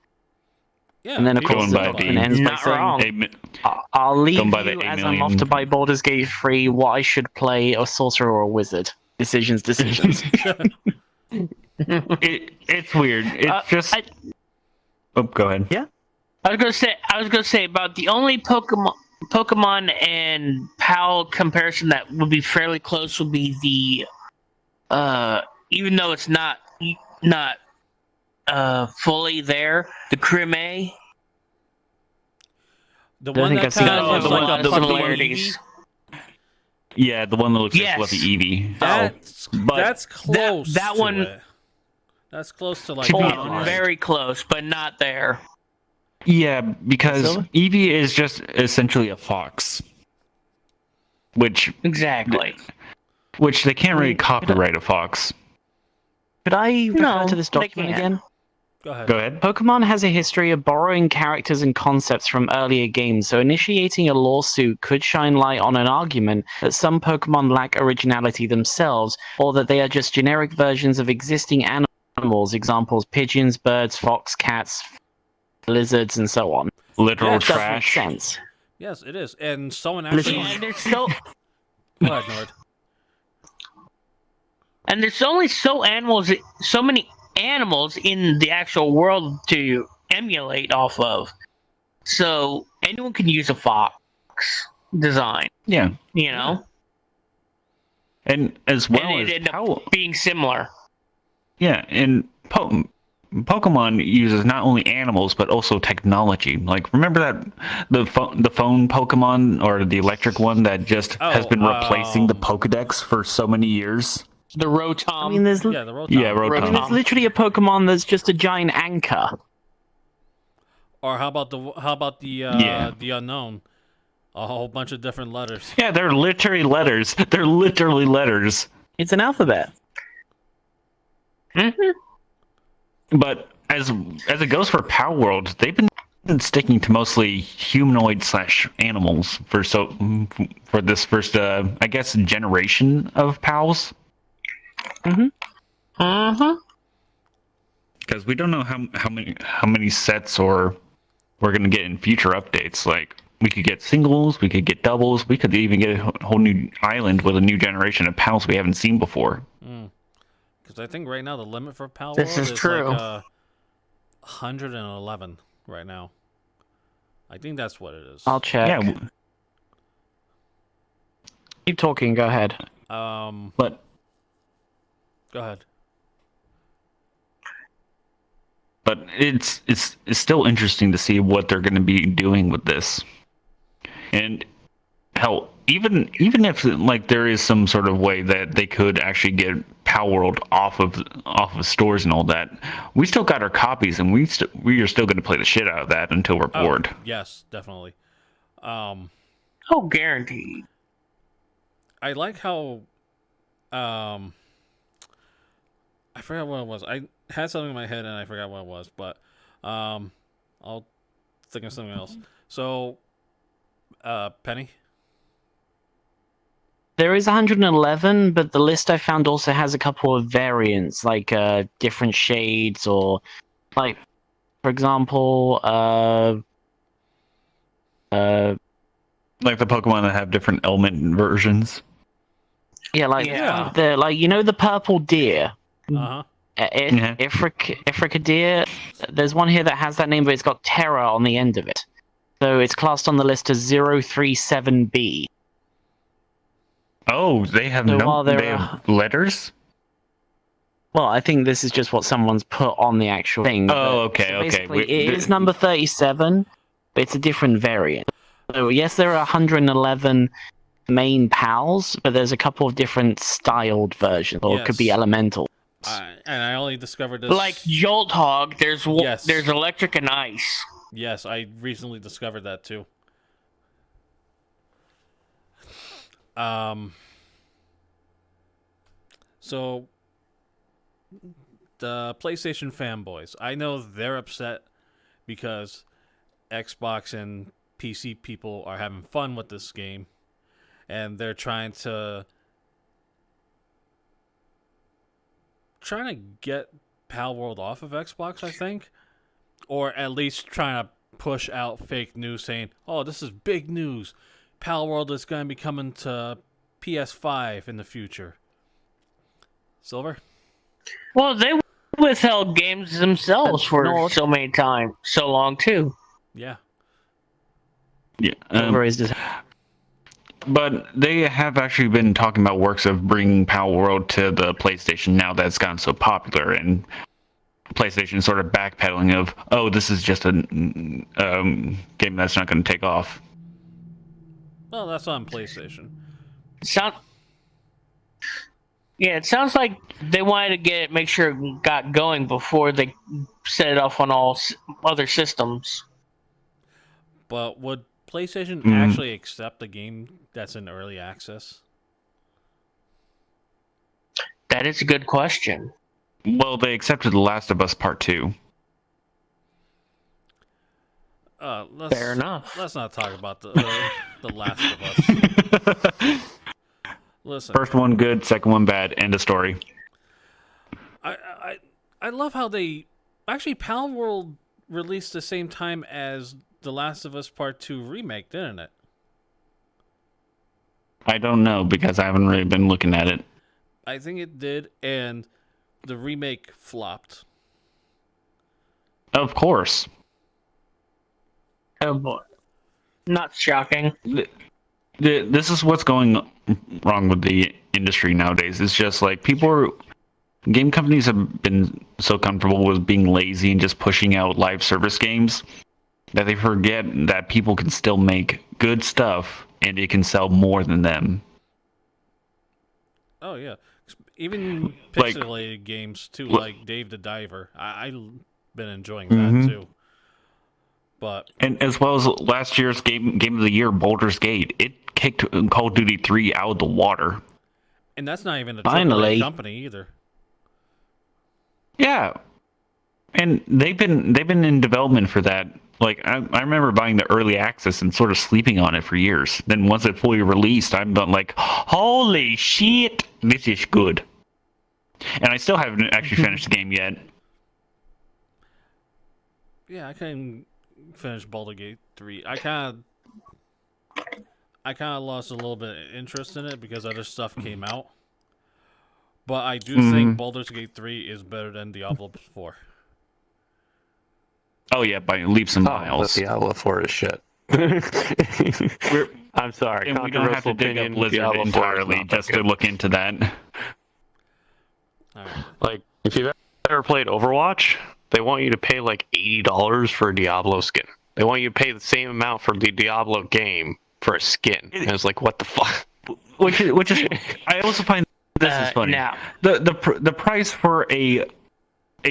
Yeah, And then, of course, the Going by document the- ends by Not wrong. saying, I'll leave Going by the you 8 as I'm off million. to buy Baldur's Gate 3, what I should play, a sorcerer or a wizard. Decisions. It's weird. It's just. Oh, go ahead. Yeah. I was gonna say about the only Pokemon and PAL comparison that would be fairly close would be the even though it's not fully there, the Creme. The I one think that I've seen kind of that. looks The like one- a the fucking similarities. Eevee. Yeah, the one that looks Yes. like Fluffy Eevee. That's close. that to one- it. That's close to like. To be not honest- right. Very close, but not there. Yeah, because Silver? Eevee is just essentially a fox, which Exactly. they can't really copyright a fox. Could I refer No, to this they document can't. again? Go ahead. Go ahead. Pokemon has a history of borrowing characters and concepts from earlier games, so initiating a lawsuit could shine light on an argument that some Pokemon lack originality themselves, or that they are just generic versions of existing animals, examples pigeons, birds, fox, cats, lizards, and so on. Literal Yeah, Does make trash. sense. Yes, it is. And someone Listen. actually. And there's so Go ahead, Nord. and there's only so many animals in the actual world to emulate off of. So anyone can use a fox design, Yeah, you know? and as well And as it ended how, up being similar. yeah, and Pokemon uses not only animals but also technology. Like, remember that the phone Pokemon or the electric one that just has been replacing the Pokedex for so many years? The Rotom. I mean, there's Yeah, the Rotom. Yeah, Rotom. there's literally a Pokemon that's just a giant anchor. Or how about Yeah. the unknown? A whole bunch of different letters. Yeah, they're literally letters. They're literally letters. It's an alphabet. But as it goes for Palworld, they've been sticking to mostly humanoid / animals for this first I guess generation of pals. Because we don't know how many sets or we're gonna get in future updates. Like, we could get singles, we could get doubles, we could even get a whole new island with a new generation of pals we haven't seen before. Because I think right now the limit for Palworld This is true. like 111 right now. I think that's what it is. I'll check. Yeah, Keep talking. Go ahead. but Go ahead. But it's still interesting to see what they're going to be doing with this. And hell, even if like there is some sort of way that they could actually get Palworld off of stores and all that, we still got our copies, and we are still going to play the shit out of that until we're bored. Yes, definitely. Oh, guaranteed. I like how I forgot what it was. I had something in my head and I forgot what it was, but I'll think of something else. So, Penny? There is 111, but the list I found also has a couple of variants, like different shades, or like, for example, like the Pokemon that have different element versions. yeah, like Yeah. the purple deer. Uh-huh. Ifrika deer. There's one here that has that name, but it's got Terra on the end of it. So it's classed on the list as 037B. Oh, they have So while there they have letters? Well, I think this is just what someone's put on the actual thing. Oh, okay, So okay. basically, it is number 37, but it's a different variant. So yes, there are 111 main pals, but there's a couple of different styled versions, or it could be Yes. elemental. And I only discovered this... Like Jolthog, Yes. there's electric and ice. Yes, I recently discovered that too. So the PlayStation fanboys, I know they're upset because Xbox and PC people are having fun with this game, and they're trying to get Palworld off of Xbox, I think, or at least trying to push out fake news saying, "Oh, this is big news. Palworld is going to be coming to PS5 in the future." Silver? Well, they withheld games themselves for so long too. Yeah. Yeah. Silver is just But they have actually been talking about works of bringing Palworld to the PlayStation now that it's gotten so popular, and PlayStation sort of backpedaling of, oh, this is just a game that's not going to take off. Well, that's on PlayStation. It sounds like they wanted to make sure it got going before they set it off on all other systems. But would PlayStation actually accept a game that's in early access? That is a good question. Well, they accepted The Last of Us Part 2. Fair enough. Let's not talk about the Last of Us. Listen, First one good, second one bad, end of story. I love how they actually Palworld released the same time as The Last of Us Part 2 remake, didn't it? I don't know because I haven't really been looking at it. I think it did, and the remake flopped. Of course. Oh boy. Not shocking. This is what's going wrong with the industry nowadays. It's just like game companies have been so comfortable with being lazy and just pushing out live service games that they forget that people can still make good stuff and it can sell more than them. Oh yeah, even Like- pixelated games too, like Dave the Diver. I've been enjoying that too. But And as well as last year's game of the year, Baldur's Gate, it kicked Call of Duty 3 out of the water. and that's not even a Finally. AAA company either. Yeah, and they've been in development for that. Like I remember buying the early access and sort of sleeping on it for years. Then once it fully released, I'm like, holy shit, this is good. And I still haven't actually finished the game yet. Yeah, I couldn't finish Baldur's Gate 3. I kind of lost a little bit of interest in it because other stuff came out. But I do think Baldur's Gate 3 is better than Diablo 4. Oh yeah, by leaps and Oh, miles. the Diablo 4 is shit. I'm sorry. And we don't have to dig up Controversial Blizzard opinion, Diablo 4 is entirely not that just to good. look into that. All right. Like, if you've ever played Overwatch, they want you to pay like $80 for a Diablo skin. They want you to pay the same amount for the Diablo game for a skin. And it's like, what the fuck? Which is I also find this is funny. Now, The price for a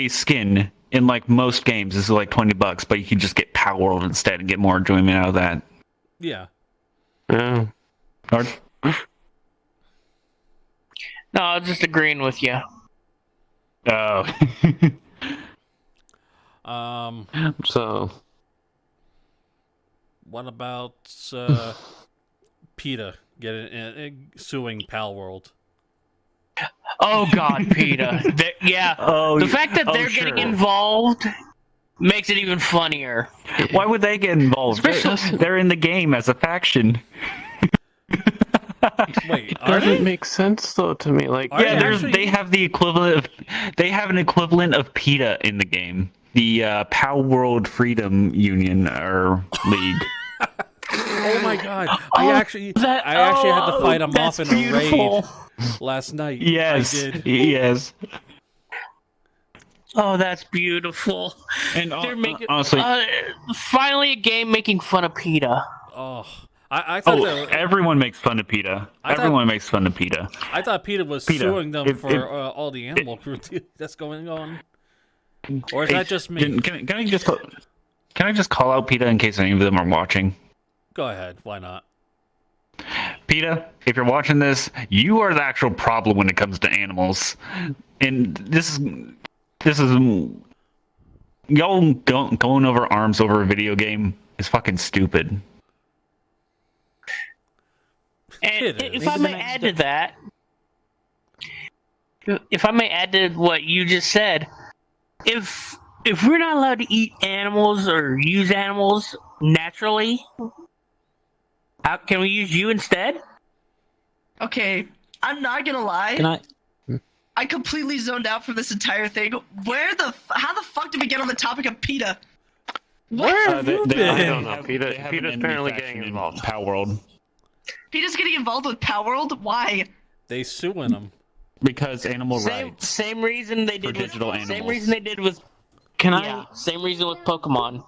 skin in like most games is like $20, but you can just get Palworld instead and get more enjoyment out of that. Yeah. Yeah. Or, no, I'm just agreeing with you. oh. So, What about PETA suing Palworld? Oh God, PETA. Yeah. Oh, The fact that they're sure. getting involved makes it even funnier. Why would they get involved? Especially- They're in the game as a faction. Wait, it are doesn't they? make sense though to me. Like, Are Yeah, they actually- they have the equivalent of an equivalent of PETA in the game. The Palworld Freedom Union or League. Oh my god! I actually had to fight him off in a raid last night. Yes, I did. yes. Oh, that's beautiful. And They're making honestly, finally a game making fun of PETA. Oh, I thought everyone makes fun of PETA. Everyone makes fun of PETA. I thought PETA was PETA, suing them if- for all the animal cruelty that's going on. Or is that just me? Can I just call out PETA in case any of them are watching? Go ahead. Why not? PETA, if you're watching this, you are the actual problem when it comes to animals. And this is y'all going over arms over a video game is fucking stupid. And It is. if I may add to that, if I may add to what you just said, if we're not allowed to eat animals or use animals naturally, how can we use you instead? Okay, I'm not gonna lie. Can I? I completely zoned out from this entire thing. How the fuck did we get on the topic of PETA? Where have you been? I don't know. PETA's apparently getting involved. Palworld. PETA's getting involved with Palworld? Why? They suing them. Because animal rights. Same reason they did with digital Same animals. reason they did with Can yeah. Same reason with Pokemon.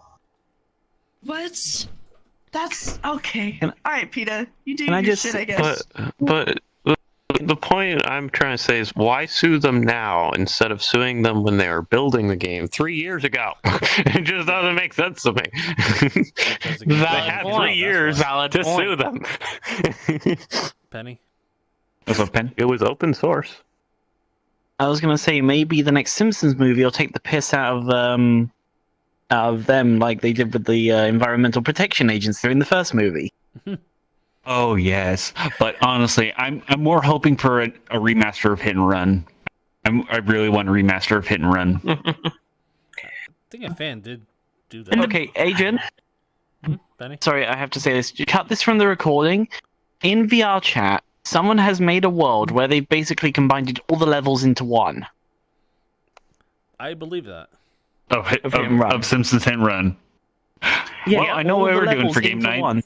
What? That's okay. Can- Alright, PETA. You do Can I your just- shit, I guess. But the point I'm trying to say is, why sue them now instead of suing them when they were building the game 3 years ago? It just doesn't make sense to me. They had 3 years Valid to point. sue them. Penny. That's a pen. It was open source. I was gonna say maybe the next Simpsons movie will take the piss out of them like they did with the Environmental Protection Agency in the first movie. Oh yes, but honestly, I'm more hoping for a remaster of Hit and Run. I really want a remaster of Hit and Run. I think a fan did do that. Okay, Agent. Penny. Sorry, I have to say this. Cut this from the recording. In VRChat, someone has made a world where they basically combined all the levels into one. I believe that. Hit and Run. Of Simpsons Hit and Run. Yeah, Well, I know all what the we're doing levels for game into night. one.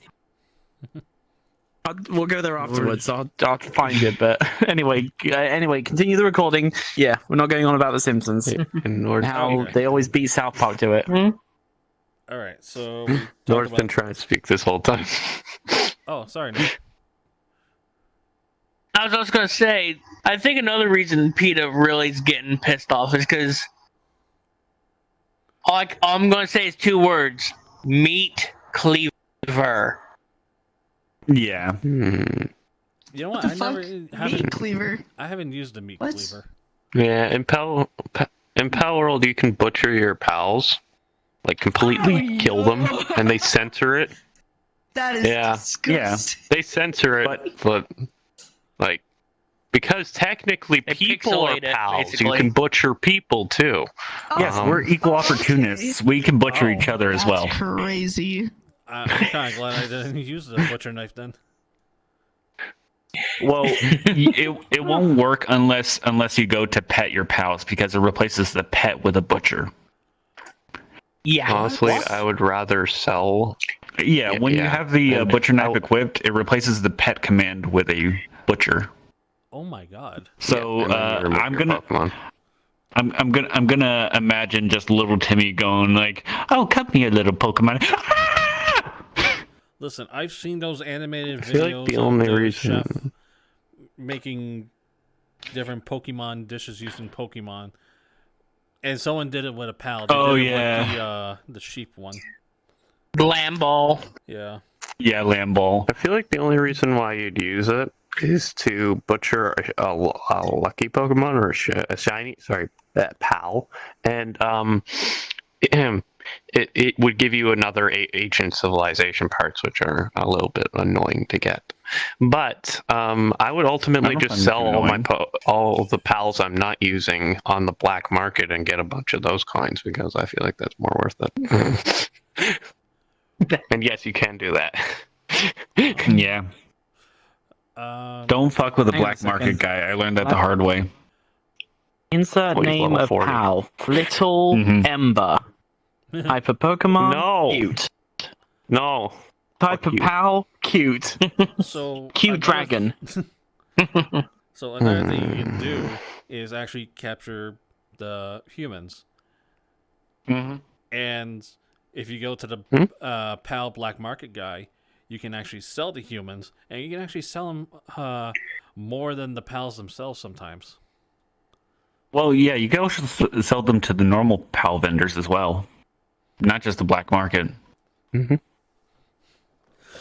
We'll go there afterwards. I'll find it. But anyway, continue the recording. Yeah, we're not going on about The Simpsons. And How they always beat South Park to it. All right, so we talked Nord's been about... trying to speak this whole time. Oh, sorry. Nick. I was also gonna say, I think another reason PETA really is getting pissed off is because all I'm gonna say is 2 words: meat cleaver. Yeah. You know what? What the I fuck? never Meat cleaver. I haven't used a meat What? cleaver. Yeah, in Palworld, you can butcher your pals, like completely Oh, kill them, and they censor it. That is Yeah. disgusting. They censor it, but like, because technically They people are pixelate it, pals, you basically. can butcher people too. Yes, Oh, we're equal okay. opportunists. We can butcher each other as That's well. crazy. I'm kind of glad I didn't use the butcher knife then. Well, it won't work unless you go to pet your pals because it replaces the pet with a butcher. Yeah. Honestly, I would rather sell. Yeah, when you yeah. have the And butcher knife I'll- equipped, it replaces the pet command with a butcher. Oh my god. So and then you remove I'm your gonna Pokemon. I'm gonna imagine just little Timmy going like, "Oh, come here, little Pokemon." Listen, I've seen those animated I feel like videos the of only the reason- chef making different Pokemon dishes using Pokemon, and someone did it with a pal. They Oh, did it yeah. with the sheep one. Lamb ball. Yeah. Yeah, Lamb Ball. I feel like the only reason why you'd use it is to butcher a lucky Pokemon or a shiny, that pal, and it would give you another ancient civilization parts, which are a little bit annoying to get. But I would ultimately I don't just find sell it all annoying. all the pals I'm not using on the black market and get a bunch of those coins because I feel like that's more worth it. And yes, you can do that. Yeah. Don't fuck with a Hang on a black market second. guy. I learned that the hard way. Insert Wait, name level of 40. pal. Little Mhm. Ember. Type of Pokemon. No. Cute. No. Type Fuck of you. pal. Cute. So Cute another- dragon. So another thing you can do is actually capture the humans, Mm-hmm. and if you go to the PAL black market guy, you can actually sell the humans, and you can actually sell them more than the pals themselves sometimes. Well, yeah, you can also sell them to the normal PAL vendors as well, not just the black market.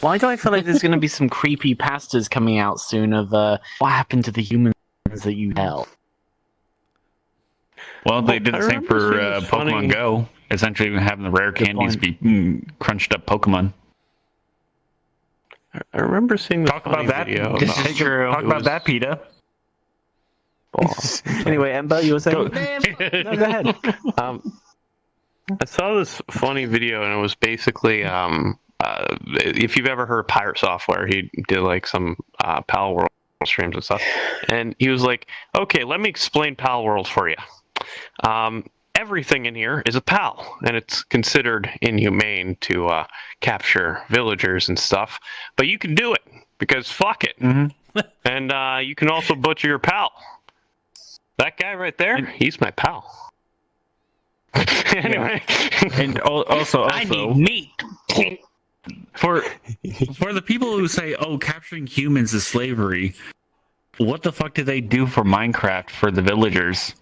Why do I feel like there's going to be some creepy pastas coming out soon of what happened to the humans that you held? Well, they did I the same remember for seeing this Pokemon funny- Go. Essentially, having the rare candies be crunched up Pokemon. I remember seeing the Talk about funny that. video. This about- is true. Talk about that, PETA. Anyway, Ember, you were saying? Go. No, go ahead. I saw this funny video, and it was basically if you've ever heard of Pirate Software, he did like some Palworld streams and stuff, and he was like, "Okay, let me explain Palworld for you. Everything in here is a pal, and it's considered inhumane to capture villagers and stuff, but you can do it because fuck it, and you can also butcher your pal. That guy right there, he's my pal." Anyway, And also, I need meat. for the people who say, "Oh, capturing humans is slavery," what the fuck did they do for Minecraft for the villagers?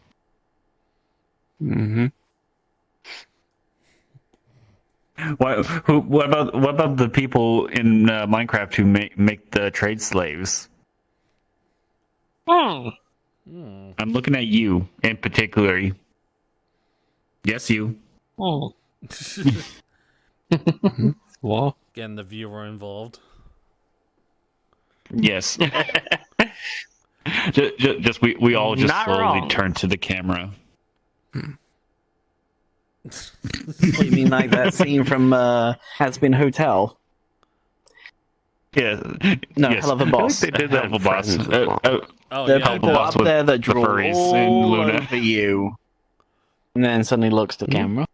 What about the people in Minecraft who make the trade slaves? I'm looking at you in particular. Yes, you. well, Getting the viewer involved. Yes. just we all just Not slowly wrong. turn to the camera. What, you mean like that scene from Has Been Hotel? Yeah. No, yes. Hell of a Boss. they did that Hell of a in boss. Friends as well. Oh There are yeah, people boss up with there that the draw furries in all Luna. over you, and then suddenly looks to camera.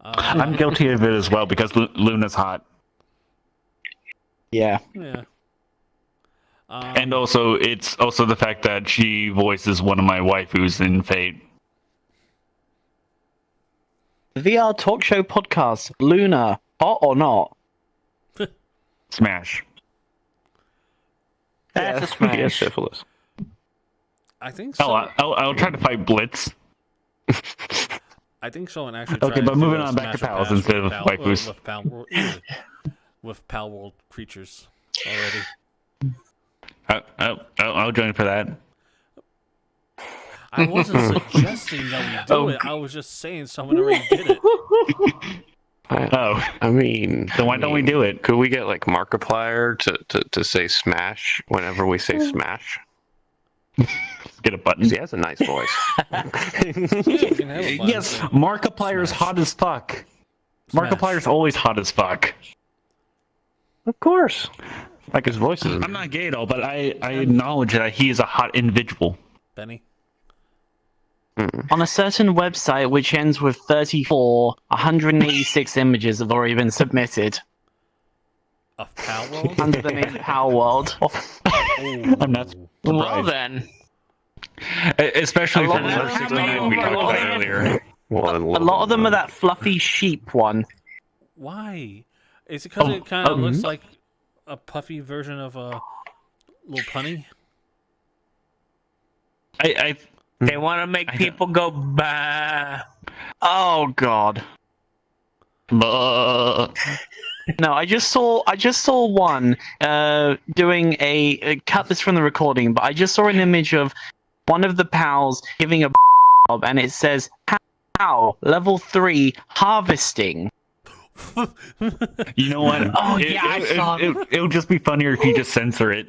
I'm guilty of it as well because Luna's hot, Yeah. Yeah. and also it's also the fact that she voices one of my waifus in Fate. The VR talk show podcast, Luna, hot or not? Smash. That's a He smash. has syphilis. I think so. I'll try to fight Blitz. I think someone actually. Okay, tried but to do moving a on back to Smash or pals Pass instead with of Pal- waifus. with Palworld, with Palworld creatures already. I'll join for that. I wasn't suggesting that we do it. I was just saying someone already did it. Oh, I mean, then why don't we do it? Could we get like Markiplier to say smash whenever we say smash? Get a button. 'Cause he has a nice voice. Yeah, you can have a button Yes, saying Markiplier's Smash. hot as fuck. Smash. Markiplier's always hot as fuck. Of course. Like his voice is. I'm not gay at all, but I acknowledge that he is a hot individual. Benny. On a certain website which ends with 34, 186 images have already been submitted Of Palworld? under the name Palworld. I'm not Well surprised. then, Especially A from lot the of them- 69 we talked about earlier. Well, A lot of them are that fluffy sheep one. Why? Is it because Oh, it kind of oh, looks mhm. like a puffy version of a little punny? I They want to make I don't- people go bah. Oh god. Buh. No, I just saw one doing cut this from the recording, but I just saw an image of one of the pals giving a job, and it says "How level 3 harvesting." You know what? Oh, yeah, I saw It'll just be funnier if you just censor it.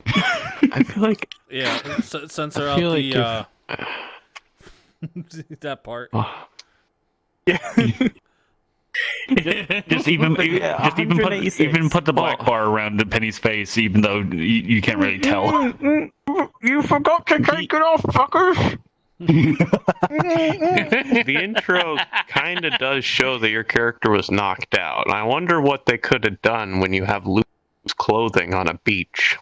I feel like Yeah, censor I out feel the like that part. Just even Yeah, just even put 186. put the black bar around the Penny's face, even though you can't really tell. You forgot to take it off, fuckers. the intro kind of does show that your character was knocked out. I wonder what they could have done when you have loose clothing on a beach.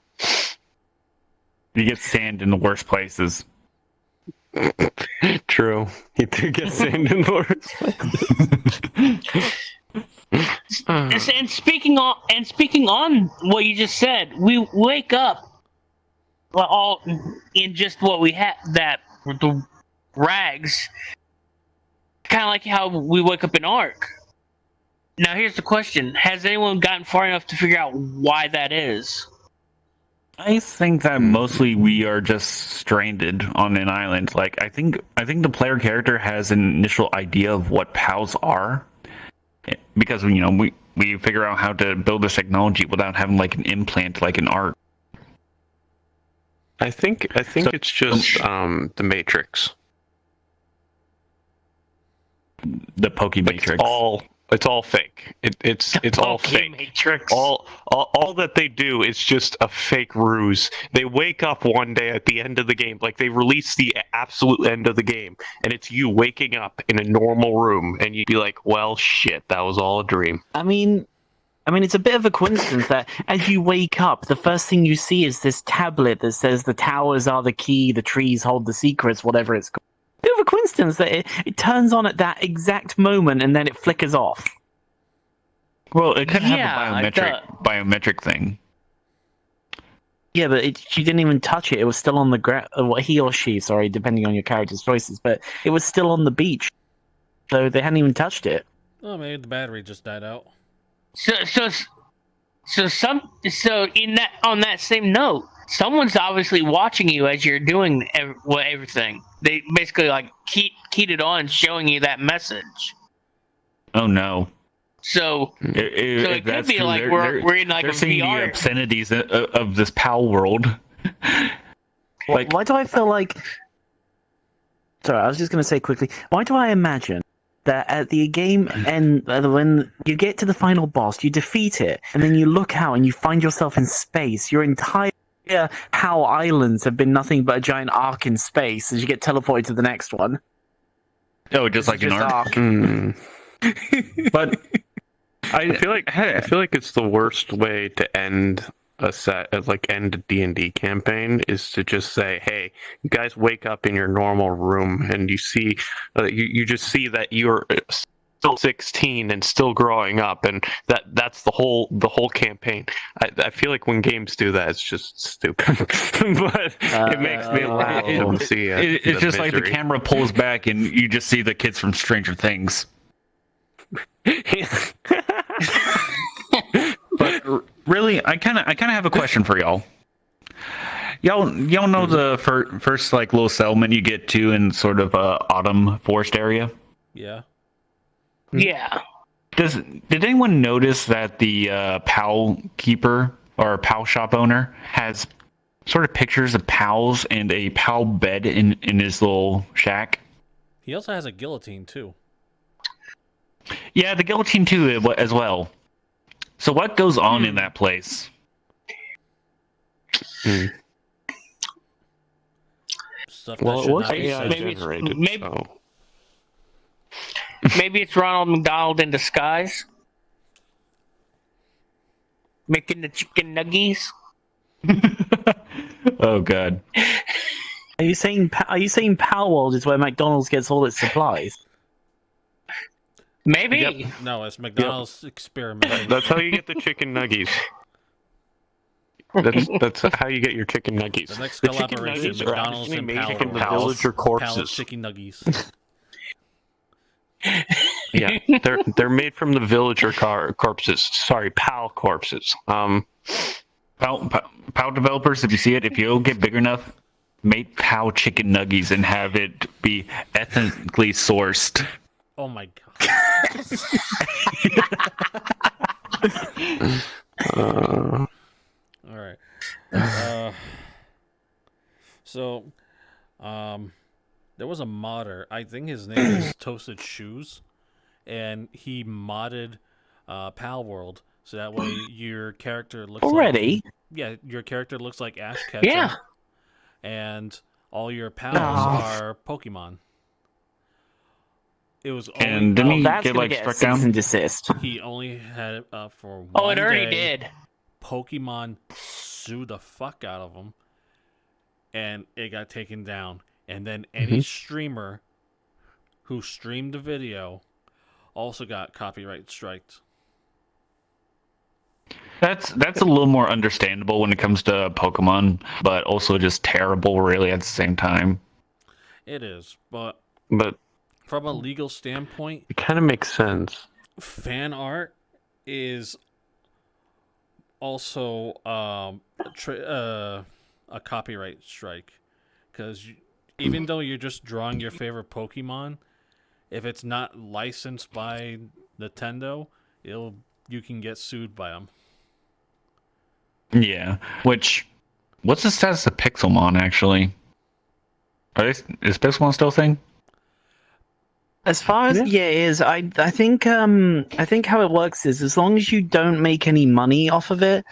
You get sand in the worst places. True. You do get sand in the worst. And speaking on what you just said, we wake up all in just what we have, that the rags, kind of like how we wake up in Ark. Now here's the question: has anyone gotten far enough to figure out why that is? I think that mostly we are just stranded on an island. Like I think the player character has an initial idea of what PALs are, because we figure out how to build this technology without having like an implant like an art. I think it's just the Matrix. The Pokematrix. It's all fake. It's all fake. Matrix. All that they do is just a fake ruse. They wake up one day at the end of the game, like they release the absolute end of the game, and it's you waking up in a normal room, and you'd be like, "Well, shit, that was all a dream." I mean, it's a bit of a coincidence that as you wake up, the first thing you see is this tablet that says the towers are the key, the trees hold the secrets, whatever it's called. Bit of a coincidence that it turns on at that exact moment and then it flickers off. Well, it could have Yeah, a biometric thing. Yeah, but she didn't even touch it. It was still on the ground. He or she, sorry, depending on your character's choices. But it was still on the beach, so they hadn't even touched it. Oh, maybe the battery just died out. So in that, on that same note, someone's obviously watching you as you're doing everything. They basically like keyed it on, showing you that message. Oh no! So it could be true, like we're in like they're a seeing the VR. obscenities of this Palworld. Like, Why do I feel like? Sorry, I was just going to say quickly. Why do I imagine that at the game end, when you get to the final boss, you defeat it, and then you look out and you find yourself in space. Your entire PAL islands have been nothing but a giant arc in space as you get teleported to the next one. oh, just like an arc. But I feel like it's the worst way to end end a D&D campaign is to just say, hey, you guys wake up in your normal room and you see you just see that you're still 16 and still growing up, and that's the whole campaign. I feel like when games do that, it's just stupid. But it makes me laugh to see it. It's just like the camera pulls back and you just see the kids from Stranger Things. But really, I kind of have a question for y'all. Y'all know the first like little settlement you get to in sort of autumn forest area? Yeah. Yeah. Did anyone notice that the PAL keeper or PAL shop owner has sort of pictures of PALs and a PAL bed in his little shack? He also has a guillotine too. Yeah, the guillotine too as well. So what goes on in that place? Stuff that Well, should what's not be AI said. maybe it's- generated? maybe- So. Maybe it's Ronald McDonald in disguise, making the chicken nuggies. Oh god. Are you saying Palworld is where McDonald's gets all its supplies? Maybe. Yep. No, it's McDonald's experimenting. That's how you get the chicken nuggies. That's how you get your chicken nuggies. The next chicken collaboration, nuggies are McDonald's actually and made Palworld. from the villager Pal's corpses. chicken nuggies. Yeah, they're made from the villager corpses. Sorry, PAL corpses. POW developers, if you see it, if you'll get big enough, make POW chicken nuggies and have it be ethnically sourced. Oh my god. All right. So, there was a modder. I think his name is Toasted Shoes, and he modded Palworld so that way your character looks Already? your character looks like Ash Ketchum. Yeah. And all your pals are Pokemon. It was only, And didn't he That's get gonna like get a struck cease down? and desist. he only had it up for one Oh, it already day. did. Pokemon sued the fuck out of him, and it got taken down. And then any streamer who streamed the video also got copyright striked. That's a little more understandable when it comes to Pokemon, but also just terrible, really, at the same time. It is, but But from a legal standpoint, it kind of makes sense. fan art is also a copyright strike, because even though you're just drawing your favorite Pokemon, if it's not licensed by Nintendo, you can get sued by them. Yeah. What's the status of Pixelmon, actually? Is Pixelmon still a thing? As far as it is, I think how it works is as long as you don't make any money off of it,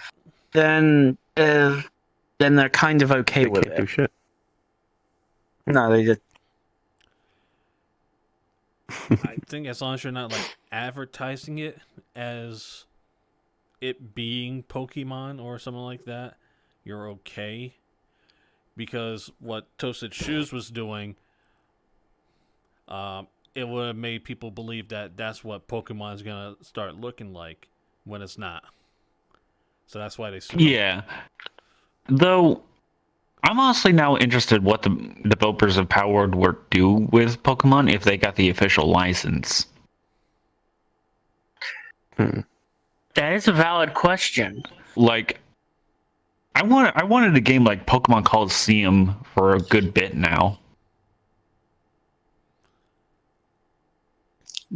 then they're kind of okay They with can't do it. shit. No, they just I think as long as you're not like advertising it as it being Pokemon or something like that, you're okay. Because what Toasted Shoes was doing, it would have made people believe that that's what Pokemon is gonna start looking like when it's not. So that's why they sued. Yeah. Though, I'm honestly now interested what the developers of Palworld would do with Pokemon if they got the official license. That is a valid question. Like, I wanted a game like Pokemon Coliseum for a good bit now.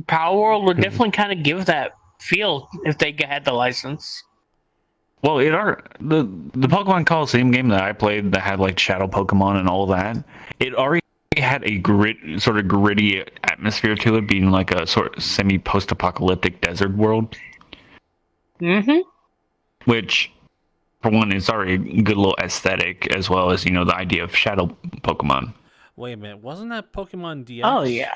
Palworld would definitely kind of give that feel if they had the license. Well, the Pokemon Coliseum game that I played that had like Shadow Pokemon and all that, it already had a sort of gritty atmosphere to it, being like a sort of semi-post-apocalyptic desert world. Mm-hmm. Which, for one, is already a good little aesthetic, as well as, the idea of Shadow Pokemon. Wait a minute, wasn't that Pokemon DX? Oh yeah.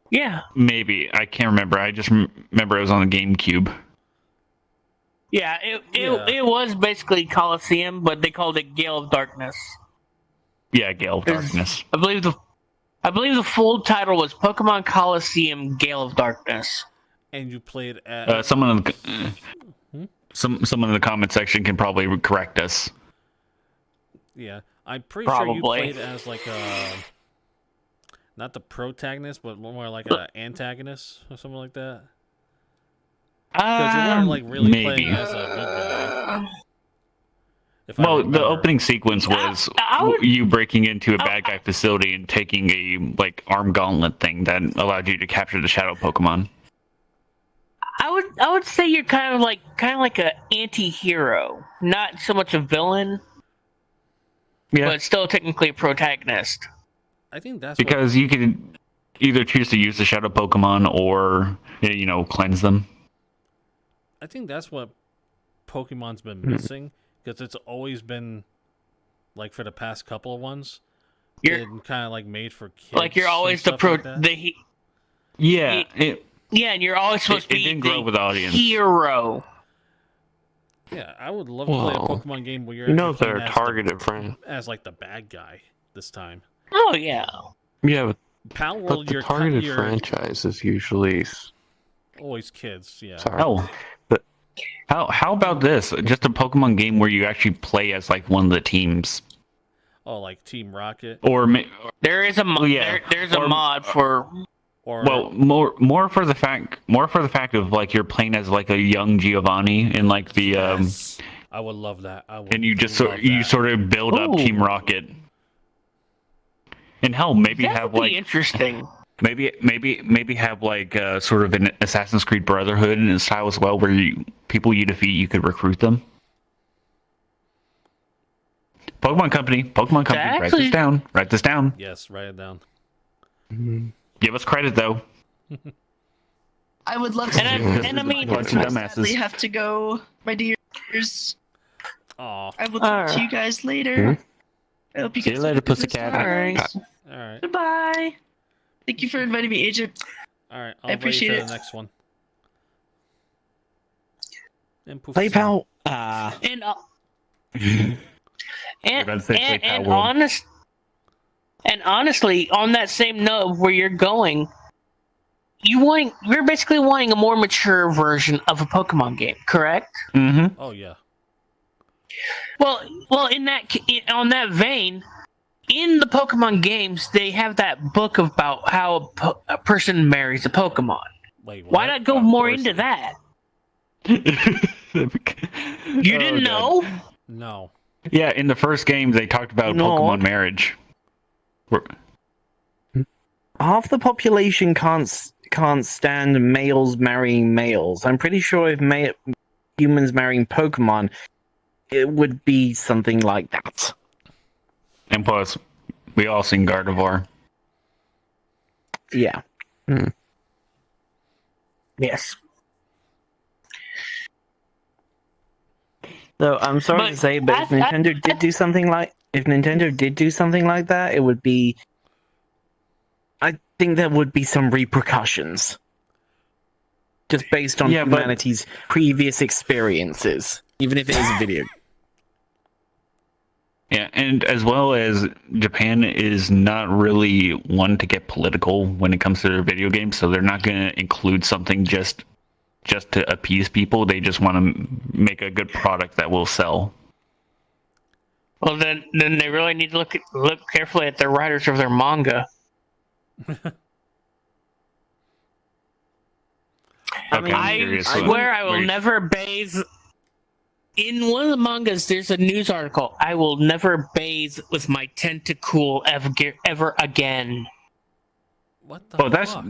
Yeah. Maybe. I can't remember. I just remember it was on the GameCube. Yeah, it was basically Coliseum, but they called it Gale of Darkness. Yeah, Gale of Darkness. I believe the full title was Pokemon Coliseum Gale of Darkness. And you played at Someone in the comment section can probably correct us. yeah. I'm pretty sure you Probably. played as like a not the protagonist, but more like an antagonist or something like that. Because you weren't like really maybe. playing as a good guy. If I Well, the remember. opening sequence was you breaking into a bad guy facility and taking a like arm gauntlet thing that allowed you to capture the shadow Pokemon. I would say you're kind of like a anti-hero, not so much a villain, Yeah, but still technically a protagonist. I think that's because you could either choose to use the shadow Pokemon or cleanse them. I think that's what Pokemon's been missing, because it's always been like for the past couple of ones, been kind of like made for kids. Like you're always and the stuff like that. Yeah, and you're always supposed to it be didn't grow with the audience. hero. Yeah, I would love to play a Well, Pokemon game where you're You know actually they're playing targeted friend. as like the bad guy this time. Oh yeah. Yeah, Palworld, but the you're targeted you're franchise is usually always kids. Yeah. sorry. Oh, But how about this? Just a Pokemon game where you actually play as like one of the teams, Oh, like Team Rocket There is a yeah. there's a Or- mod for or well, more for the fact of like you're playing as like a young Giovanni in like the Yes. I would love that. I would and you just love you that. sort of build up Ooh. Team Rocket. And hell, maybe that have would be like interesting. maybe have like sort of an Assassin's Creed Brotherhood in style as well, where people you defeat, you could recruit them. Pokemon Company, write actually- this down. Write this down. Yes, write it down. Give us credit though. I would love to. And I mean, Bunch of I dumbasses. sadly have to go, my dears. Aw. I will talk to you guys later. I hope you See guys you later, have a good pussycat. time. Alright. All right. Goodbye. Thank you for inviting me, Agent. All right. I I'll appreciate wait for it. the next one. And poof, Play it's on. Pal. And about to say play and Palworld. honestly, on that same note of where you're going, you're basically wanting a more mature version of a Pokemon game, correct? Mm-hmm. Oh yeah. Well, on that vein, in the Pokemon games, they have that book about how a person marries a Pokemon. Wait. What? Why not go Of more course. into that? You You didn't know? No. Yeah, in the first game they talked about No. Pokemon marriage. Half the population can't stand males marrying males. I'm pretty sure if humans marrying Pokemon, it would be something like that. And plus, we all seen Gardevoir. Yeah. Yes. So I'm sorry But to say, but if Nintendo did do something like that, it would be. I think there would be some repercussions, just based on Yeah, but- humanity's previous experiences, even if it is a video. Yeah, and as well as Japan is not really one to get political when it comes to their video games, so they're not going to include something just to appease people. They just want to make a good product that will sell. Well, then they really need to look carefully at the writers of their manga. Okay, I'm I curious. swear I will Wait. never bathe. In one of the mangas, there's a news article. I will never bathe with my tentacle ever again. What the Well, that's fuck?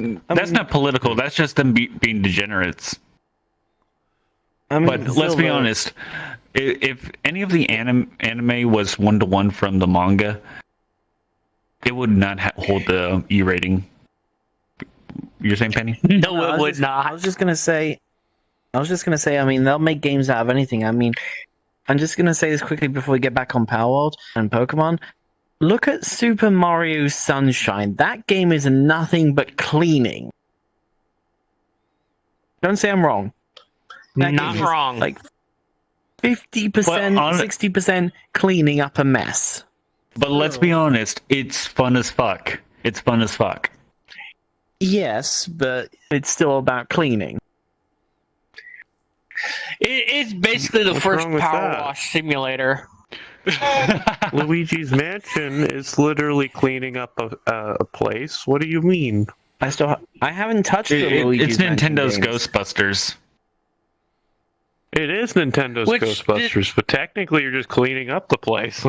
not political. That's just them being degenerates. I mean, But let's be Silver- honest. If any of the anime was 1-to-1 from the manga, it would not hold the E rating. You're saying, Penny? No, I it was would just- not. I was just gonna say. I mean, they'll make games out of anything. I mean, I'm just gonna say this quickly before we get back on Palworld and Pokemon. Look at Super Mario Sunshine. That game is nothing but cleaning. Don't say I'm wrong. That Not game is wrong. Like 50%, Well, 60% cleaning up a mess. But let's be honest. It's fun as fuck. It's fun as fuck. Yes, but it's still about cleaning. It's basically the What's first wrong with power that? wash simulator. Luigi's Mansion is literally cleaning up a place. What do you mean? I haven't touched the Luigi's It's Mansion Nintendo's games. Ghostbusters. It is Nintendo's Which Ghostbusters, but technically you're just cleaning up the place.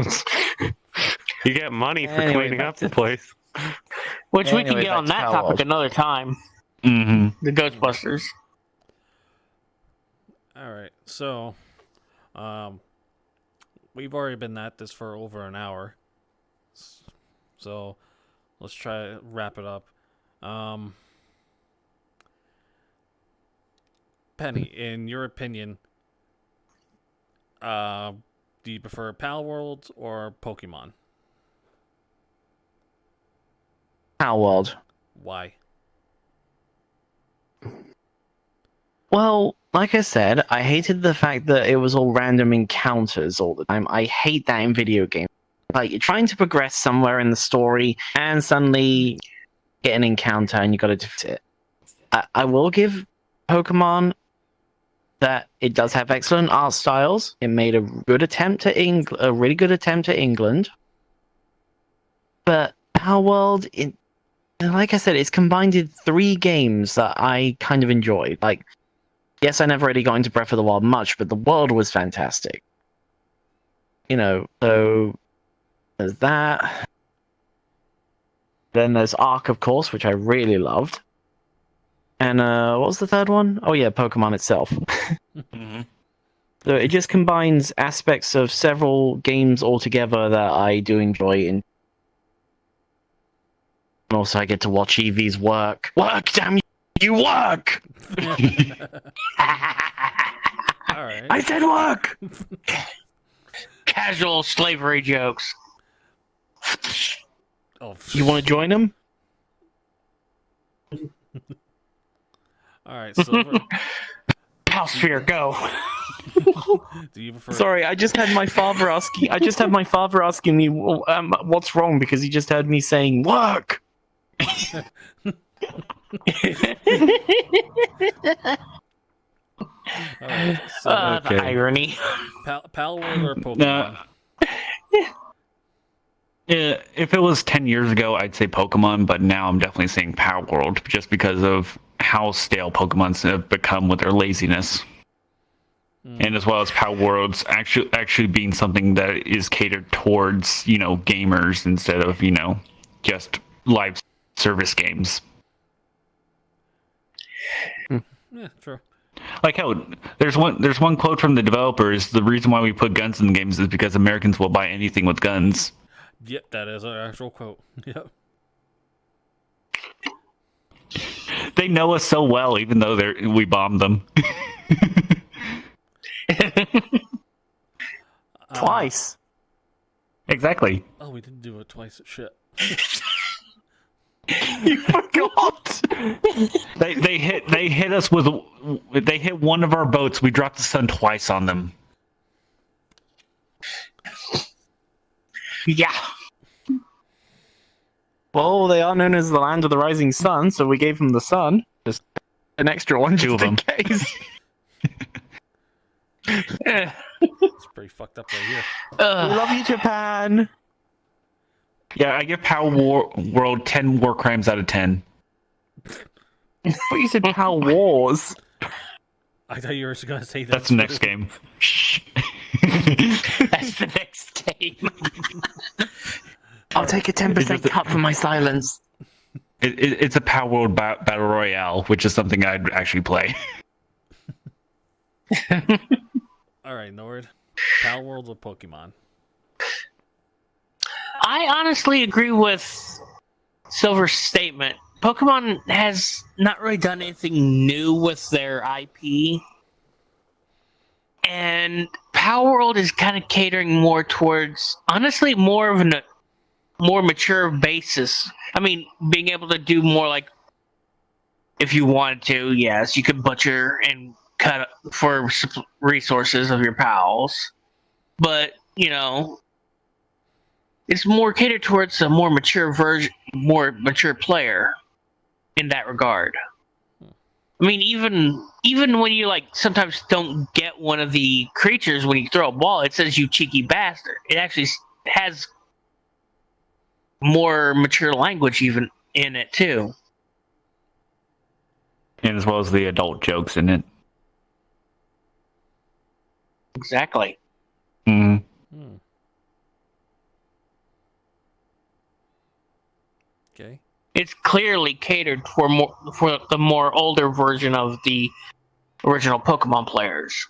You get money for Anyway, cleaning back up to- the place. Which we Anyway, can get on back to that topic Palworld. another time. Mm-hmm. The Ghostbusters. All right. So, we've already been at this for over an hour. So, let's try to wrap it up. Penny, in your opinion, do you prefer Palworld or Pokemon? Palworld. Why? Well, like I said, I hated the fact that it was all random encounters all the time. I hate that in video games. Like, you're trying to progress somewhere in the story, and suddenly get an encounter and you got to defeat it. I will give Pokemon that it does have excellent art styles. It made a good attempt at a really good attempt at England. But Palworld, like I said, it's combined 3 games that I kind of enjoyed. Like, yes, I never really got into Breath of the Wild much, but the world was fantastic. So there's that. Then there's Ark, of course, which I really loved. And what was the third one? Oh yeah, Pokemon itself. Mm-hmm. So it just combines aspects of several games all together that I do enjoy. And also I get to watch Eevee's work. Work, damn you! You work! All right. I said work! Casual slavery jokes. Oh, You want to join him? all right. Silver. Palsphere, go. Do you prefer? Sorry, I just had my father asking me what's wrong because he just heard me saying work. All right. So, The irony. Palworld or Pokemon? Yeah, if it was 10 years ago, I'd say Pokemon, but now I'm definitely saying Palworld just because of how stale Pokemon have become with their laziness. And as well as Palworld's actually being something that is catered towards, gamers instead of, just live service games. Yeah, true. Like how there's one quote from the developers: the reason why we put guns in games is because Americans will buy anything with guns. Yep, that is an actual quote. Yep. They know us so well, even though we bombed them. Twice. Exactly. Oh, we didn't do it twice. Shit. You forgot. They hit us with they hit one of our boats. We dropped the sun twice on them. Yeah. Well, they are known as the land of the rising sun, so we gave them the sun. Just an extra one, Two just of in them. case. It's pretty fucked up right here. We love you, Japan. Yeah, I give Palworld 10 war crimes out of 10. But you said Pal Wars. I thought you were going to say that. That's the next game. Shh. That's the next game. I'll take a 10% cut for my silence. It's a Palworld battle royale, which is something I'd actually play. All right, Nord. Palworld or Pokemon? I honestly agree with Silver's statement. Pokemon has not really done anything new with their IP. And Palworld is kind of catering more towards, honestly, more of a more mature basis. I mean, being able to do more like, if you wanted to, yes, you could butcher and cut for resources of your pals. But, it's more catered towards a more mature version, more mature player in that regard. I mean, even when you sometimes don't get one of the creatures when you throw a ball, it says "you cheeky bastard." It actually has more mature language even in it too, And as well as the adult jokes in it. exactly. Mm. Okay. It's clearly catered for the more older version of the original Pokemon players.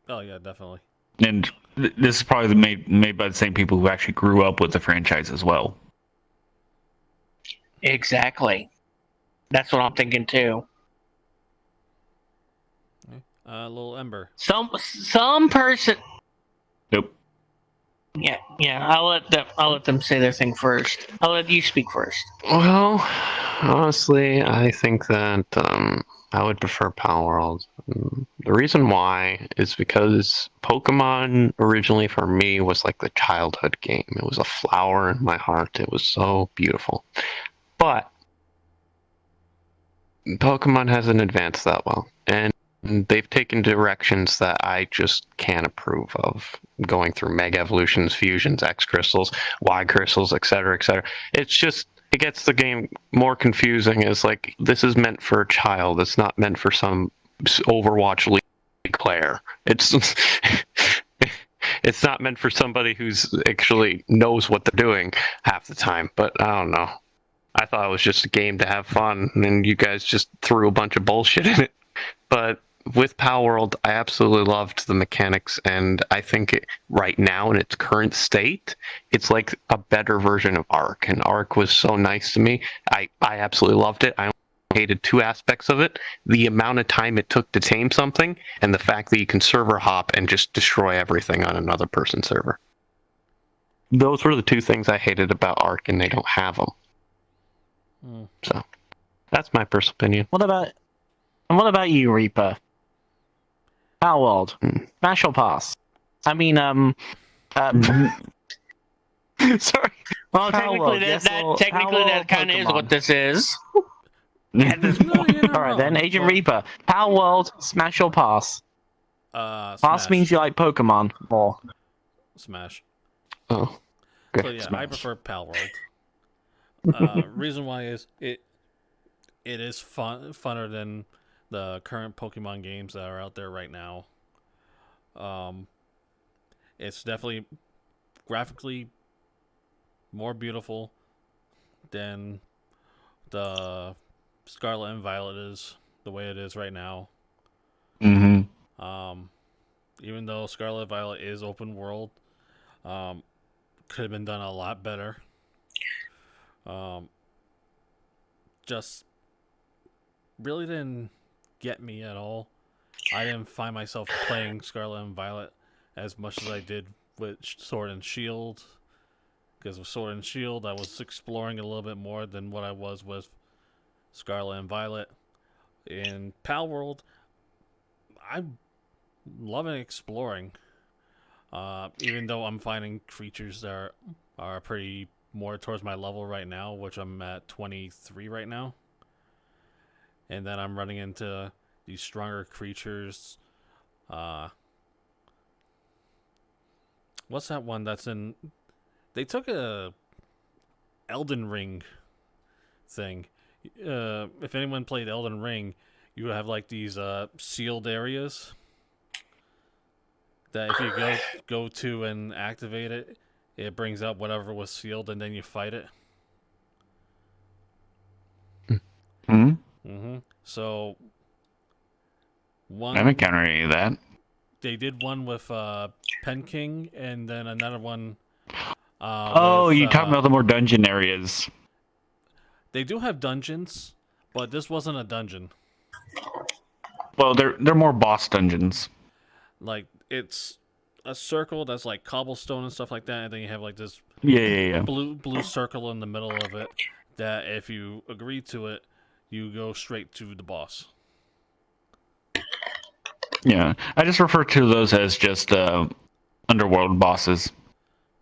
Oh, yeah, definitely. And this is probably made by the same people who actually grew up with the franchise as well. Exactly. That's what I'm thinking too. Little Ember. Some person. Nope. Yeah. I'll let them say their thing first. I'll let you speak first. Well, honestly, I think that I would prefer Palworld. The reason why is because Pokemon originally for me was like the childhood game. It was a flower in my heart. It was so beautiful. But Pokemon hasn't advanced that well. And they've taken directions that I just can't approve of. Going through Mega Evolutions, Fusions, X Crystals, Y Crystals, etc., etc. It's just, it gets the game more confusing. It's like, this is meant for a child. It's not meant for some Overwatch League player. It's it's not meant for somebody who's actually knows what they're doing half the time. But I don't know. I thought it was just a game to have fun, and you guys just threw a bunch of bullshit in it. But with Palworld, I absolutely loved the mechanics, and I think right now in its current state, it's like a better version of Arc. And Arc was so nice to me. I absolutely loved it. I hated two aspects of it: the amount of time it took to tame something, and the fact that you can server hop and just destroy everything on another person's server. Those were the two things I hated about Arc, and they don't have them. So, that's my personal opinion. What about you, Reaper? Palworld. Smash or pass? I mean, sorry. Well, Palworld, technically that kind of is what this is. Alright then, Agent Reaper. Palworld, smash or pass? Smash. Pass means you like Pokemon more. Smash. Oh. Okay. So yeah, Smash. I prefer Palworld. Reason why is it is funner than the current Pokemon games that are out there right now. It's definitely graphically more beautiful than the Scarlet and Violet is, the way it is right now. Mm-hmm. Even though Scarlet and Violet is open world, could have been done a lot better. Just really didn't get me at all. I didn't find myself playing Scarlet and Violet as much as I did with Sword and Shield. Because with Sword and Shield, I was exploring a little bit more than what I was with Scarlet and Violet. In Palworld, I'm loving exploring. Even though I'm finding creatures that are pretty more towards my level right now, which I'm at 23 right now. And then I'm running into these stronger creatures. What's that one that's in... They took a Elden Ring thing. If anyone played Elden Ring, you would have like these sealed areas that if you go to and activate it, it brings up whatever was sealed, and then you fight it. So, I haven't encountered any of that. They did one with Pen King, and then another one. You're talking about the more dungeon areas. They do have dungeons, but this wasn't a dungeon. Well, they're more boss dungeons. Like, it's a circle that's like cobblestone and stuff like that, and then you have like this Yeah. blue circle in the middle of it that if you agree to it, you go straight to the boss. Yeah, I just refer to those as just underworld bosses.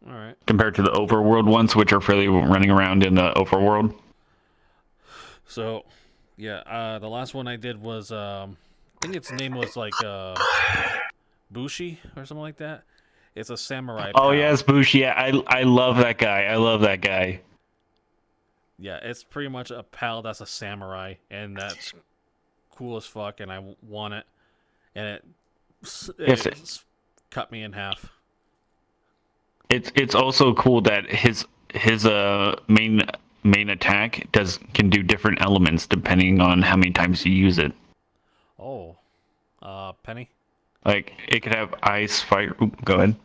All right. Compared to the overworld ones, which are freely running around in the overworld. So, yeah, the last one I did was, I think its name was like Bushi or something like that. It's a samurai. Oh yeah, it's Bushi. Yeah, I love that guy. Yeah, it's pretty much a pal that's a samurai, and that's cool as fuck, and I want it. And it cut me in half. It's also cool that his main attack can do different elements depending on how many times you use it. Oh, Penny? Like, it could have ice, fire... Oop, go ahead.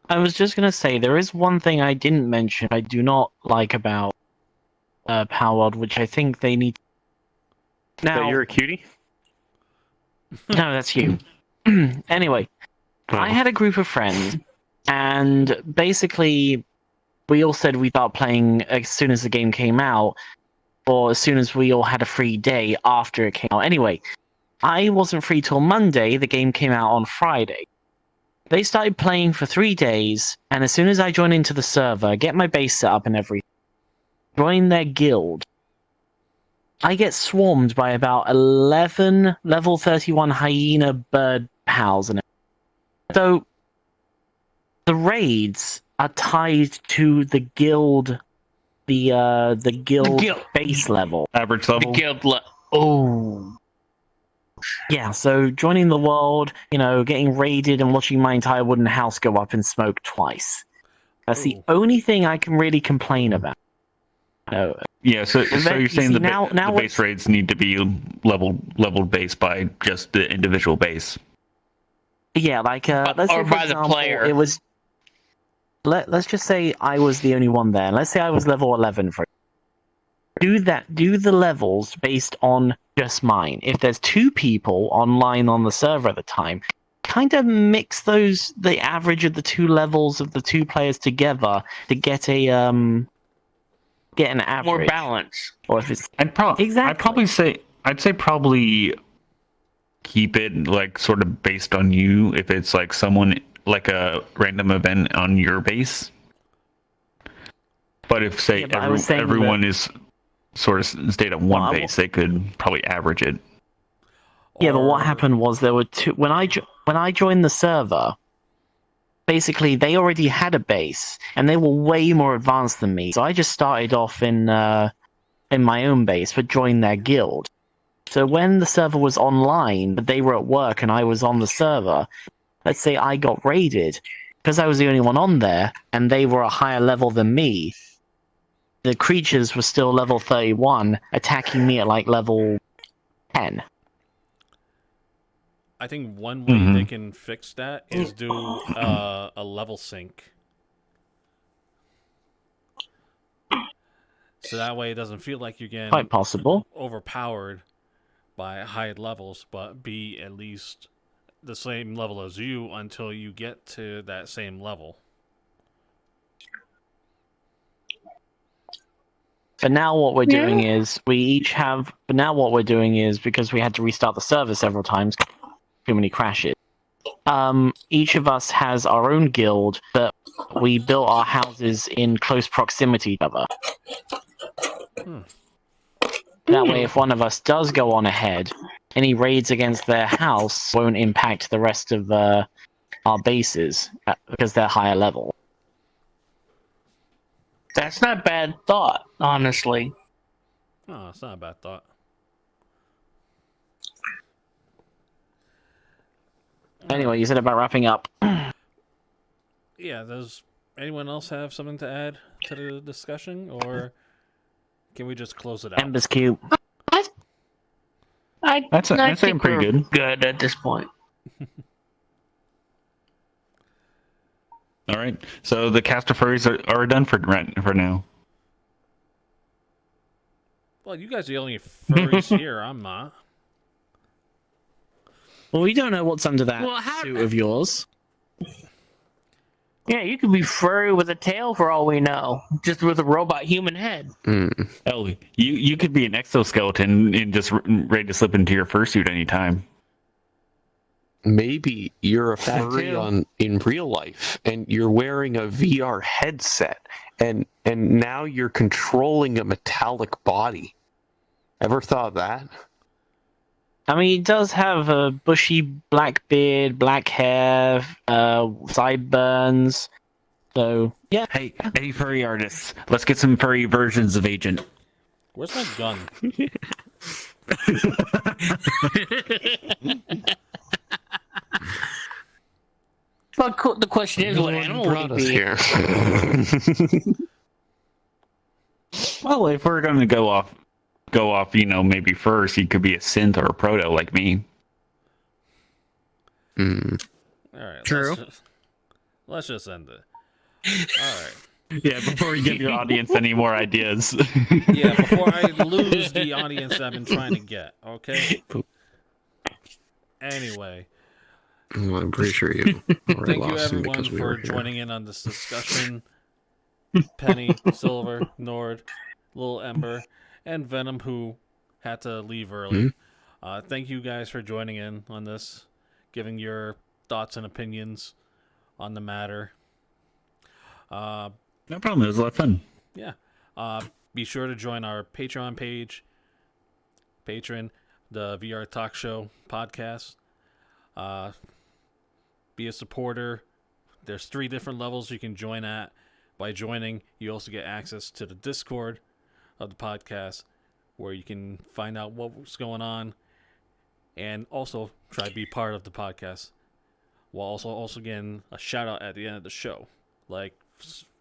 I was just going to say, there is one thing I didn't mention I do not like about Palworld, which I think they need... Now, That you're a cutie? No, that's you. Anyway, I had a group of friends And basically, we all said we start playing as soon as the game came out, or as soon as we all had a free day after it came out. Anyway, I wasn't free till Monday. The game came out on Friday. They started playing for 3 days, and as soon as I join into the server, get my base set up and everything, join their guild, I get swarmed by about 11 level 31 hyena bird pals. And so the raids are tied to the guild, the guild base level. Average level? The guild Oh. Yeah, so joining the world, getting raided and watching my entire wooden house go up in smoke twice. That's the only thing I can really complain about. Yeah, so you're saying the base raids need to be leveled base by just the individual base. Yeah, like let's say, or for by example, the player. It was. Let's just say I was the only one there. Let's say I was level 11 for. Do the levels based on just mine. If there's 2 people online on the server at the time, kind of mix the average of the 2 levels of the 2 players together to get an average. More balance. Or if it's I'd say probably keep it like sort of based on you. If it's like someone like a random event on your base, but if everyone is sort of stayed at one base, they could probably average it. Yeah, but what happened was there were 2 when I joined the server. Basically, they already had a base, and they were way more advanced than me. So I just started off in my own base, but joined their guild. So when the server was online, but they were at work and I was on the server, let's say I got raided, because I was the only one on there, and they were a higher level than me, the creatures were still level 31, attacking me at like level 10. I think one way they can fix that is do a level sync. So that way it doesn't feel like you're getting Quite possible. overpowered by high levels, but be at least the same level as you until you get to that same level. But now what we're doing is because we had to restart the server several times, too many crashes. Each of us has our own guild, but we built our houses in close proximity to each other. That way, if one of us does go on ahead, any raids against their house won't impact the rest of our bases because they're higher level. That's not a bad thought, honestly. Oh, it's not a bad thought. Anyway, you said about wrapping up. Yeah, does anyone else have something to add to the discussion, or can we just close it out? Ember's cute. I think pretty we're good at this point. All right, so the caster furries are done for now. Well, you guys are the only furries here. I'm not. Well, we don't know what's under that suit of yours. Yeah, you could be furry with a tail for all we know, just with a robot human head. Hell, you could be an exoskeleton and just ready to slip into your fursuit anytime. Maybe you're a furry in real life, and you're wearing a VR headset, and now you're controlling a metallic body. Ever thought of that? I mean, he does have a bushy black beard, black hair, sideburns. So, yeah. Hey, furry artists, let's get some furry versions of Agent. Where's my gun? But the question is, what animal would he be? Here. Well, if we're going to go off, maybe first, he could be a synth or a proto like me. All right. True. Let's just end it. All right. Yeah, before you give your audience any more ideas. Yeah, before I lose the audience I've been trying to get, okay? Anyway, Well, I'm pretty sure you already Thank you lost him everyone because we were for here. joining in on this discussion. Penny, Silver, Nord, Little Ember, and Venom, who had to leave early. Thank you guys for joining in on this, giving your thoughts and opinions on the matter. No problem. It was a lot of fun. Yeah. Be sure to join our Patreon page, Patreon, the VR Talk Show podcast. Be a supporter. There's 3 different levels you can join at. By joining, you also get access to the Discord of the podcast, where you can find out what's going on and also try to be part of the podcast, while also getting a shout out at the end of the show. Like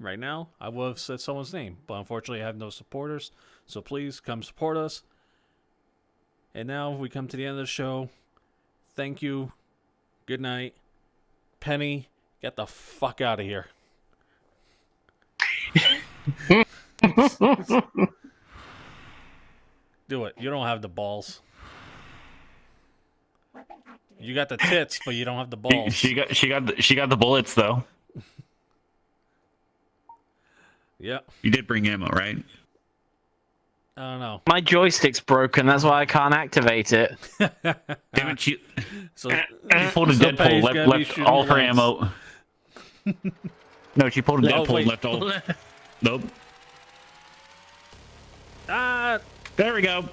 right now, I would have said someone's name, but unfortunately I have no supporters, so please come support us. And now we come to the end of the show. Thank you. Good night. Penny, get the fuck out of here. Do it. You don't have the balls. You got the tits, but you don't have the balls. She got the bullets though. Yep. You did bring ammo, right? I don't know. My joystick's broken, that's why I can't activate it. Damn it, she So pulled a so Penny's Deadpool, gonna be left shooting all her legs. ammo. No, she pulled a Oh, Deadpool, wait. left all. Nope. Ah. There we go.